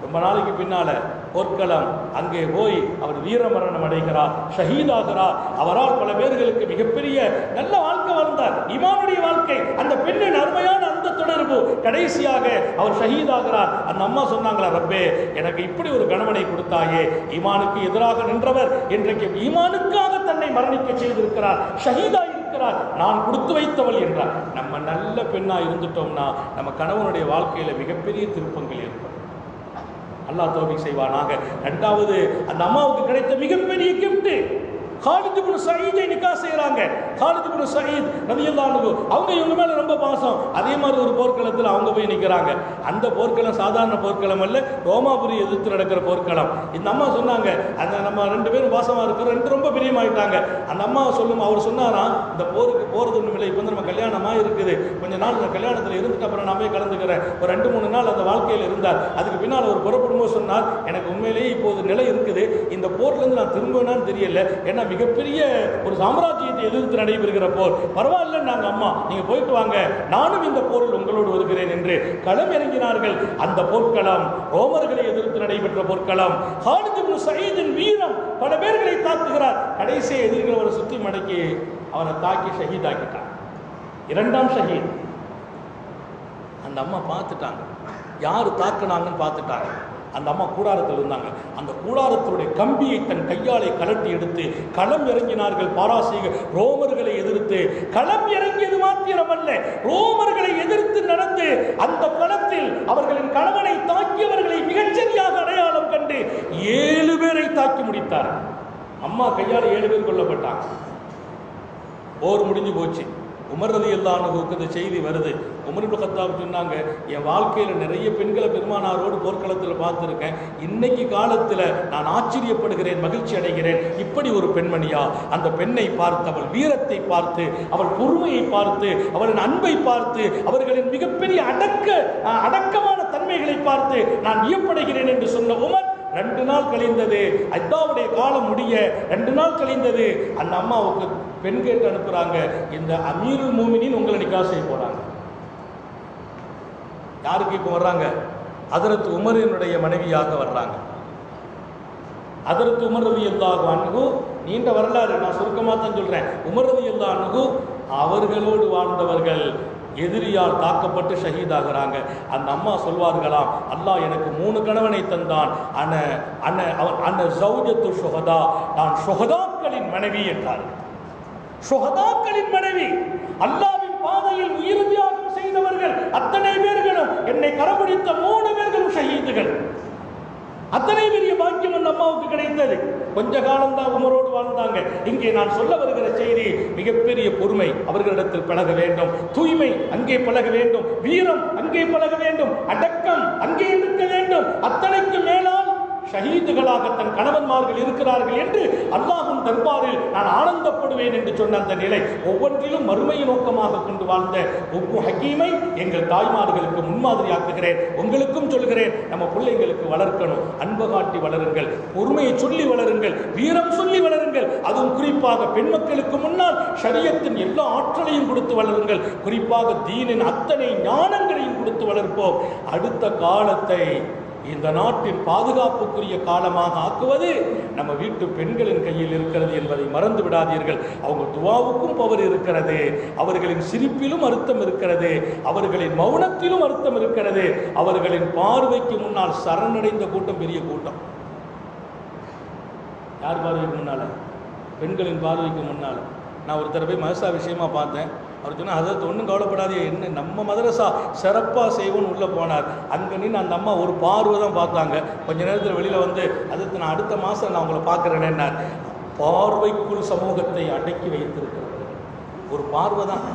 ரொம்ப நாளைக்கு பின்னால போர்க்களம், அங்கே போய் அவர் வீரமரணம் அடைகிறார், ஷஹீதாகிறார். அவரால் பல பேர்களுக்கு மிகப்பெரிய நல்ல வாழ்க்கை வாழ்ந்தார், ஈமானுடைய வாழ்க்கை. அந்த பெண்ணின் அருமையான அந்த தொடர்பு, கடைசியாக அவர் ஷஹீதாகிறார். அந்த அம்மா சொன்னாங்களா, ரப்பே எனக்கு இப்படி ஒரு கணவனை கொடுத்தாயே, ஈமானுக்கு எதிராக நின்றவர் இன்றைக்கு ஈமானுக்காக தன்னை மரணிக்க செய்திருக்கிறார், ஷஹீதா இருக்கிறார், நான் கொடுத்து வைத்தவள் என்றார். நம்ம நல்ல பெண்ணா இருந்துட்டோம்னா நம்ம கணவனுடைய வாழ்க்கையில மிகப்பெரிய திருப்பங்கள் ஏற்படும். அல்லாஹ் தௌஃபீக் செய்வானாக. இரண்டாவது, அந்த அம்மாவுக்கு கிடைத்த மிகப்பெரிய கிஃப்ட், காலித் இப்னு ஸயீதை நிக்கா செய்றாங்க. காலித் இப்னு ஸயீத் ரலியல்லாஹு அன்ஹு, அவங்க இவங்க மேல ரொம்ப பாசம். அதே மாதிரி ஒரு போர்க்களத்தில் அவங்க போய் நிற்கிறாங்க. அந்த போர்க்களம் சாதாரண போர்க்களம் அல்ல, ரோமாபுரி எதிர்த்து நடக்கிற போர்க்களம். இந்த அம்மா சொன்னாங்க, அந்த நம்ம ரெண்டு பேரும் பாசமா இருக்கிறோம், ரொம்ப பிரியமாயிட்டாங்க. அந்த அம்மா சொல்லும், அவர் சொன்னாராம், இந்த போருக்கு போறது ஒன்றும் இல்லை, இப்போ வந்து நம்ம கல்யாணமா இருக்குது, கொஞ்ச நாள் இந்த கல்யாணத்தில் இருந்துட்டு அப்புறம் நான் போய் கலந்துக்கிறேன். ஒரு 2-3 நாள் அந்த வாழ்க்கையில் இருந்தார். அதுக்கு பின்னால் அவர் புறப்படும்போது சொன்னார், எனக்கு உண்மையிலேயே இப்போது நிலை இருக்குது, இந்த போர்லேருந்து நான் திரும்பவேனான்னு தெரியல, ஏன்னா மிகப்பெரிய ஒரு சாம்ராஜ்யத்தை எதிர்த்து நடைபெறுகிற போர், பரவாயில்ல நாங்கள் அம்மா நீங்க போயிட்டு வாங்க, நானும் இந்த போரில் உங்களோடு வருகிறேன் என்று களம் இறங்கினார்கள். அந்த போர்க்களம் ரோமர்களை எதிர்த்து நடைபெற்ற போர்க்களம். காலித் இப்னு ஸயீதின் வீரம், பல பேர்களை தாக்குகிறார். கடைசி எதிரிகள் அவரை சுற்றி மடக்கி அவரை தாக்கி ஷஹீதாக்கிட்டார். 2ஆம் ஷஹீத். அந்த அம்மா பார்த்துட்டாங்க, யாரு தாக்குனாங்கன்னு பார்த்துட்டாங்க. அந்த அம்மா கூடாரத்தில் இருந்தாங்க. அந்த கூடாரத்தினுடைய கம்பியை தன் கையாலை கலட்டி எடுத்து களம் இறங்கினார்கள். பாராசீக ரோமர்களை எதிர்த்து களம் இறங்கியது மாத்திரமல்ல, ரோமர்களை எதிர்த்து நடந்து அந்த களத்தில் அவர்களின் கணவனை தாக்கியவர்களை மிகச்சரியாக அடையாளம் கண்டு 7 பேரை தாக்கி முடித்தார். அம்மா கையால் 7 பேர் கொல்லப்பட்டாங்க. போர் முடிஞ்சு போச்சு. உமர் ரலியல்லாஹு அன்ஹுவுக்கு இந்த செய்தி வருது. உமர் இப்னு கத்தாப் சொன்னாங்க, என் வாழ்க்கையில் நிறைய பெண்களை பெருமானாரோடு போர்க்களத்தில் பார்த்துருக்கேன், இன்னைக்கு காலத்தில் நான் ஆச்சரியப்படுகிறேன், மகிழ்ச்சி அடைகிறேன். இப்படி ஒரு பெண்மணியா? அந்த பெண்ணை பார்த்து, அவள் வீரத்தை பார்த்து, அவள் பொறுமையை பார்த்து, அவளின் அன்பை பார்த்து, அவர்களின் மிகப்பெரிய அடக்கமான தன்மைகளை பார்த்து நான் வியப்படைகிறேன் என்று சொன்ன உமர், 2 நாள் கழிந்தது, அத்தாவுடைய காலம் முடிய 2 நாள் கழிந்தது. அந்த அம்மாவுக்கு பெண் கேட்டு அனுப்புறாங்க, இந்த அமீருல் மூமினின் உங்களை நிக்கா செய்ய போறாங்க. யாருக்கு இப்போ வர்றாங்க? ஹஜ்ரத் உமரினுடைய மனைவியாக வர்றாங்க. ஹஜ்ரத் உமர் ரலியல்லாஹு அன்ஹு, நீண்ட வரலாறு, நான் சுருக்கமாக தான் சொல்றேன். உமர் ரலியல்லாஹு அன்ஹு அவர்களோடு வாழ்ந்தவர்கள் எதிரியால் தாக்கப்பட்டு ஷஹீதாகிறாங்க. அந்த அம்மா சொல்வார்களாம், அல்லாஹ் எனக்கு 3 கணவனை தந்தான், ஜௌஜத்து ஷுஹதா, நான் ஷுஹதாக்களின் மனைவி என்றார். ஷுஹதாக்களின் மனைவி, அல்லாஹ்வின் பாதையில் உயிர் தியாகம் செய்தவர்கள் அத்தனை பேர்களும், என்னை கரபிடித்த 3 பேர்களும் ஷஹீதுகள். அத்தனை பெரிய பாக்கியம் அந்த அம்மாவுக்கு கிடைத்தது. கொஞ்ச காலம்தான் உமரோடு வாழ்ந்தாங்க. இங்கே நான் சொல்ல வருகிற செய்தி, மிகப்பெரிய பொறுமை அவர்களிடத்தில் பழக வேண்டும், தூய்மை அங்கே பழக வேண்டும், வீரம் அங்கே பழக வேண்டும், அடக்கம் அங்கே இருக்க வேண்டும். அத்தனைக்கு மேலால் ஷஹீதுகளாக தன் கணவன்மார்கள் இருக்கிறார்கள் என்று அல்லாஹ்வின் தர்பாரில் நான் ஆனந்தப்படுவேன் என்று சொன்ன அந்த நிலை, ஒவ்வொன்றிலும் மறுமையை நோக்கமாக கொண்டு வாழ்ந்த உம்மு ஹக்கீமை எங்கள் தாய்மார்களுக்கு முன்மாதிரியாக்குகிறேன். உங்களுக்கும் சொல்கிறேன், நம்ம பிள்ளைங்களுக்கு வளர்க்கணும், அன்பு காட்டி வளருங்கள், பொறுமையை சொல்லி வளருங்கள், வீரம் சொல்லி வளருங்கள். அதுவும் குறிப்பாக பெண் மக்களுக்கு முன்னால் ஷரியத்தின் எல்லா ஆற்றலையும் கொடுத்து வளருங்கள். குறிப்பாக தீனின் அத்தனை ஞானங்களையும் கொடுத்து வளர்ப்போம். அடுத்த காலத்தை இந்த நாட்டின் பாதுகாப்புக்குரிய காலமாக ஆக்குவது நம்ம வீட்டு பெண்களின் கையில் இருக்கிறது என்பதை மறந்து விடாதீர்கள். அவங்க துவாவுக்கும் பவர் இருக்கிறது, அவர்களின் சிரிப்பிலும் அர்த்தம் இருக்கிறது, அவர்களின் மௌனத்திலும் அர்த்தம் இருக்கிறது. அவர்களின் பார்வைக்கு முன்னால் சரணடைந்த கூட்டம் பெரிய கூட்டம். யார் பார்வைக்கு முன்னால? பெண்களின் பார்வைக்கு முன்னால். நான் ஒரு தடவை மதரசா விஷயமா பார்த்தேன். அவர் சொன்னால் அதை ஒன்றும் கவலைப்படாதே, என்ன நம்ம மதரசா சிறப்பாக செய்வோன்னு உள்ளே போனார். அங்கே நின்று அந்த அம்மா ஒரு பார்வை தான் பார்த்தாங்க. கொஞ்ச நேரத்தில் வெளியில் வந்து அதுக்கு நான் அடுத்த மாதம் நான் உங்களை பார்க்குறேன்னார். பார்வைக்குள் சமூகத்தை அடக்கி வைத்திருக்கிறார்கள். ஒரு பார்வை தான்.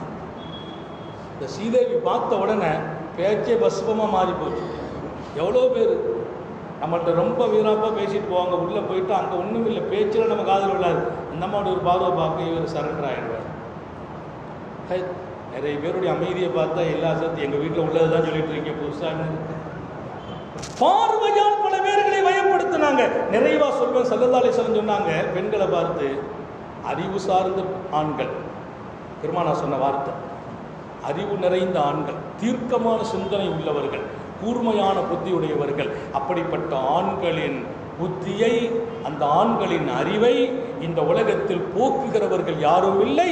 இந்த ஸ்ரீதேவி பார்த்த உடனே பேச்சே பஸ்பமாக மாறி போச்சு. எவ்வளோ பேர் நம்மள்கிட்ட ரொம்ப வீராப்பாக பேசிட்டு போவாங்க, உள்ளே போயிட்டு அங்கே ஒன்றும் இல்லை, பேச்சில் நம்ம காதில் விழாது. அந்த அம்மாவோட ஒரு பார்வை பார்க்க இவர் சரண்டர் ஆகிடுவார். நிறைய பேருடைய அமைதியை பார்த்தா எல்லா சத்து எங்கள் வீட்டில் உள்ளது தான் சொல்லிட்டு இருக்கீங்க புதுசாக. பார்வையால் பல பேர்களை வயப்படுத்தினாங்க. நிறைவா சொல்வேன், ஸல்லல்லாஹு அலைஹி வஸல்லம் சொன்னாங்க, பெண்களை பார்த்து அறிவு சார்ந்த ஆண்கள், பெருமானா சொன்ன வார்த்தை, அறிவு நிறைந்த ஆண்கள், தீர்க்கமான சிந்தனை உள்ளவர்கள், கூர்மையான புத்தியுடையவர்கள், அப்படிப்பட்ட ஆண்களின் புத்தியை, அந்த ஆண்களின் அறிவை இந்த உலகத்தில் போக்குகிறவர்கள் யாரும் இல்லை.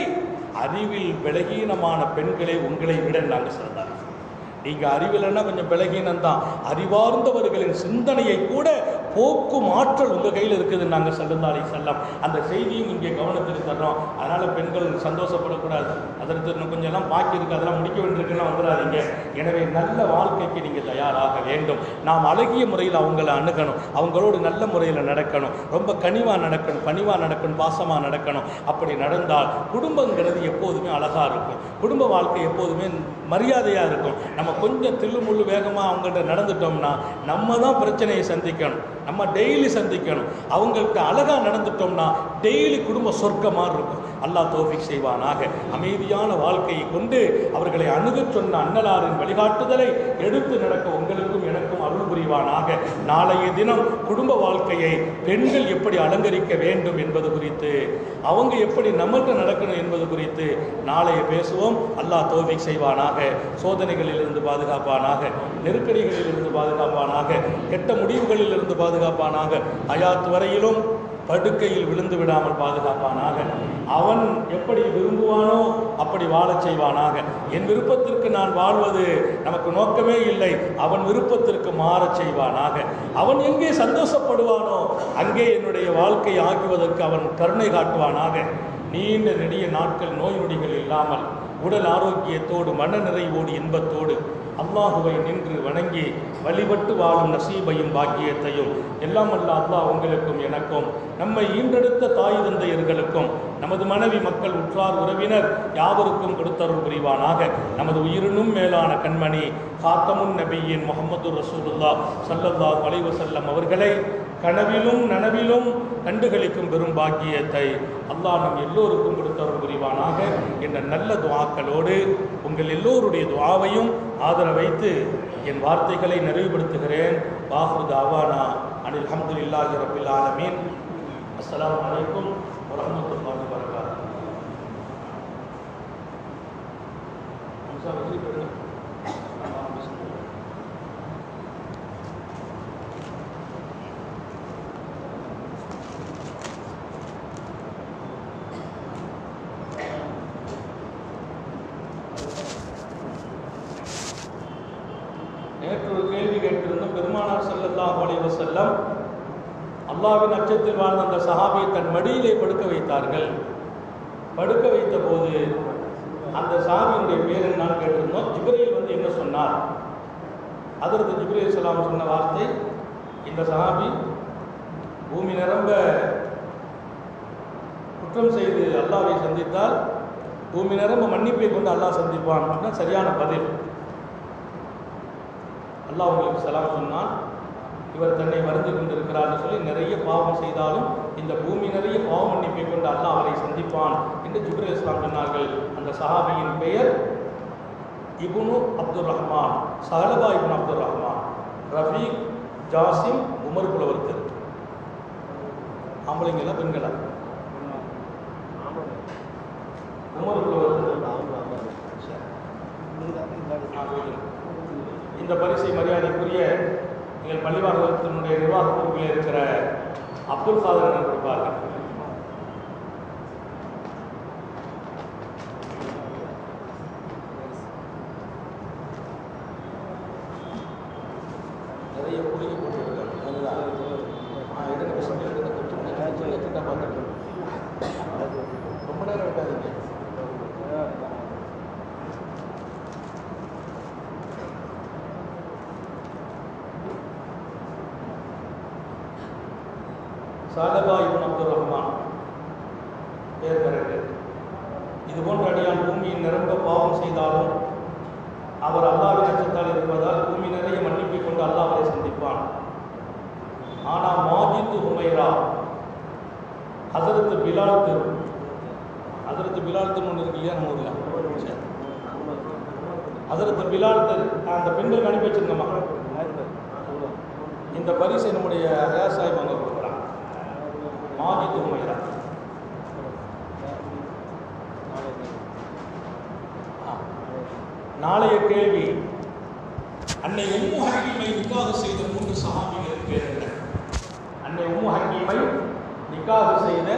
அறிவில் பலகீனமான பெண்களை உங்களை விட நாங்கள் சொல்றாங்க. நீங்கள் அறிவில்னா கொஞ்சம் பலகீனம்தான், அறிவார்ந்தவர்களின் சிந்தனையை கூட போக்கும் ஆற்றல் உங்கள் கையில் இருக்குதுன்னு நாங்கள் ஸல்லல்லாஹு அலைஹி வஸல்லம் அந்த செய்தியும் இங்கே கவனத்துக்கு தர்றோம். அதனால் பெண்கள் சந்தோஷப்படக்கூடாது, அதற்கு இன்னும் கொஞ்சம் எல்லாம் பாக்கி இருக்குது, அதெல்லாம் முடிக்க வேண்டியிருக்குலாம் வந்துடாதீங்க. எனவே நல்ல வாழ்க்கைக்கு நீங்கள் தயாராக வேண்டும். நாம் அழகிய முறையில் அவங்களை அணுகணும், அவங்களோடு நல்ல முறையில் நடக்கணும், ரொம்ப கனிவாக நடக்கணும், பணிவாக நடக்கணும், பாசமாக நடக்கணும். அப்படி நடந்தால் குடும்பங்கிறது எப்போதுமே அழகாக இருக்கும், குடும்ப வாழ்க்கை எப்போதுமே மரியாதையாக இருக்கும். நம்ம கொஞ்சம் தில்லுமுள்ளு வேகமாக அவங்கள்ட்ட நடந்துட்டோம்னா நம்ம தான் பிரச்சனையை சந்திக்கணும், நம்ம டெய்லி சந்திக்கணும். அவங்கள்ட்ட அழகாக நடந்துட்டோம்னா டெய்லி குடும்ப சொர்க்கமாக இருக்கும். அல்லாஹ் தௌஃபீக் செய்வானாக. அமைதியான வாழ்க்கையை கொண்டு அவர்களை அணுகச் சொன்ன அன்னலாரின் வழிகாட்டுதலை எடுத்து நடக்க உங்களுக்கும் எனக்கும் அருள் புரிவானாக. நாளைய தினம் குடும்ப வாழ்க்கையை பெண்கள் எப்படி அலங்கரிக்க வேண்டும் என்பது குறித்து, அவங்க எப்படி நம்மள்கிட்ட நடக்கணும் என்பது குறித்து நாளைய பேசுவோம். அல்லாஹ் தௌஃபீக் செய்வானாக. சோதனைகளிலிருந்து பாதுகாப்பானாக, நெருக்கடிகளிலிருந்து பாதுகாப்பானாக, கெட்ட முடிவுகளிலிருந்து பாதுகாப்பானாக, ஹயாத் வரையிலும் படுக்கையில் விழுந்து விடாமல் பாதுகாப்பானாக. அவன் எப்படி விரும்புவானோ அப்படி வாழச் செய்வானாக. என் விருப்பத்திற்கு நான் வாழ்வது நமக்கு நோக்கமே இல்லை, அவன் விருப்பத்திற்கு மாறச் செய்வானாக. அவன் எங்கே சந்தோஷப்படுவானோ அங்கே என்னுடைய வாழ்க்கை ஆக்குவதற்கு அவன் கருணை காட்டுவானாக. நீண்ட நெடிய நாட்கள் நோய் நொடிகள் இல்லாமல் உடல் ஆரோக்கியத்தோடு மன நிறைவோடு இன்பத்தோடு அல்லாஹுவை நின்று வணங்கி வழிபட்டு வாழும் நசீபையும் பாக்கியத்தையும் எல்லாம் அல்ல அல்லாஹ் உங்களுக்கும் எனக்கும், நம்மை ஈன்றெடுத்த தாய் தந்தையர்களுக்கும், நமது மனைவி மக்கள் உற்றார் உறவினர் யாவருக்கும் கொடுத்தருள் புரிவானாக. நமது உயிரினும் மேலான கண்மணி காத்தமுன் நபியின் முஹம்மது ரசூலுல்லாஹ் ஸல்லல்லாஹு அலைஹி வஸல்லம் அவர்களை கனவிலும் நனவிலும் கண்டுகளிக்கும் பெரும் பாக்கியத்தை அல்லாஹ் நம் எல்லோருக்கும் கொடுத்தருள் புரிவானாக என்ற நல்ல துஆக்களோடு உங்கள் எல்லோருடைய துஆவையும் ஆதரவு வைத்து என் வார்த்தைகளை நிறைவுபடுத்துகிறேன். வாஹ்ரு தாவானா அனில் ஹம்துலில்லாஹி ரப்பில் ஆலமீன். அஸ்ஸலாமு அலைக்கும் வரஹ்மத்துல்லாஹி வபரகாத்துஹு. நேற்று ஒரு கேள்வி கேட்டிருந்தோம். பெருமானார் ஸல்லல்லாஹு அலைஹி வஸல்லம் அல்லாஹ்வின் அச்சத்தில் வாழ்ந்த அந்த சஹாபியை தன் மடியிலே படுக்க வைத்தார்கள். படுக்க வைத்த போது அந்த சஹாபியினுடைய பேர் என்னன்னு கேட்டிருந்தோம். ஜிப்ரீல் வந்து என்ன சொன்னார்? ஹஜ்ரத் ஜிப்ரீல் அலைஹிஸ்ஸலாம் சொன்ன வார்த்தை, இந்த சஹாபி பூமி நிரம்ப குற்றம் செய்து அல்லாஹ்வை சந்தித்தால் பூமி நிரம்ப மன்னிப்பை கொண்டு அல்லாஹ் சந்திப்பான். அப்படின்னா சரியான பதில். அல்லாஹ் உங்களுக்கு சலாம் சொன்னான், இவர் தன்னை வருந்தி கொண்டிருக்கிறார்னு சொல்லி நிறைய பாவம் செய்தாலும் இந்த பூமி நிறைய பாவ மன்னிப்பை கொண்டு அல்லாஹ் அவரை சந்திப்பான் என்று ஜிப்ரீல் அலைஹிஸ்ஸலாம் சொன்னார்கள். அந்த சஹாபியின் பெயர் இப்னு அப்துர் ரஹ்மான், சஹலபா இப்னு அப்துர் ரஹ்மான், ரஃபீக், ஜாசிம், உமர் புலவர் திரு. ஆம்பளைங்களா பெண்களா? உமர் புலவர் திரு. இந்த பரிசை மரியாதைக்குரிய எங்கள் பள்ளிவாசகத்தினுடைய நிர்வாக பொறுப்பில் இருக்கிற அப்துல் காதர் கொடுப்பார்கள். நிறைய புளியை போட்டுருக்காங்க. ரொம்ப நேரம் விட்டாதீங்க. சாலபா இப்னு அப்துர் ரஹ்மான் பேர் கரெக்டு. இது போன்ற அடியான் பூமியின் நிரம்ப பாவம் செய்தாலும் அவர் அல்லாஹ்வின் அச்சத்தால் இருப்பதால் பூமி நிறைய மன்னிப்பை கொண்டு அல்லாஹ் அவரை சந்திப்பான். ஆனால் மாஜித் ஹுமைரா ஹசரத்து பிலால் தெரு, ஹசரத்து பிலால் தெரு ஒன்று இருக்கு இல்லையா நம்ம ஊரில், ஹசரத்து பிலால் தெரு அந்த பெண்களுக்கு அனுப்பி வச்சிருக்கோமா, இந்த பரிசை நம்முடைய ஹயாத் சாஹிப் அவங்க கொடுக்குறாங்க. மாஜித் ஹுமைரா. நாளைய கேள்வி, அன்னை உம்மு ஹக்கீமை நிக்காஹ் செய்த 3 சஹாபிகளின் பேர் என்ன? அன்னை உம்மு ஹக்கீமை நிக்காஹ் செய்த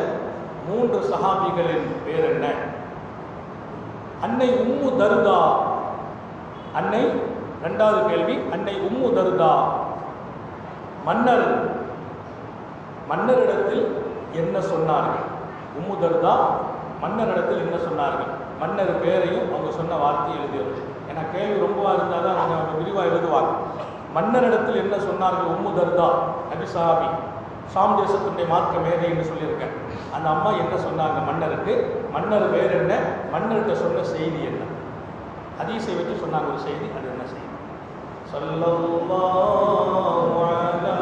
3 சஹாபிகளின் பேர் என்ன? அன்னை உம்மு தர்தா, அன்னை, இரண்டாவது கேள்வி, அன்னை உம்மு தர்தா மன்னரிடத்தில் என்ன சொன்னார்கள்? உம்மு தர்தா மன்னரிடத்தில் என்ன சொன்னார்கள்? மன்னர் பேரையும் அவங்க சொன்ன வார்த்தையை எழுதியது. ஏன்னா கேள்வி ரொம்ப இருந்தால் தான் அவங்க விரிவாக எழுதுவாங்க. மன்னரிடத்தில் என்ன சொன்னார்கள்? உம்மு தர்தா நபி சஹாபி, ஷாம் தேசத்தினுடைய மார்க்க மேதை என்று சொல்லியிருக்கேன். அந்த அம்மா என்ன சொன்னாங்க மன்னருக்கு? மன்னர் பேர் என்ன? மன்னர்கிட்ட சொன்ன செய்தி என்ன? ஹதீஸை வச்சு சொன்னாங்க ஒரு செய்தி. அது என்ன செய்தி? ஸல்லல்லாஹு அலா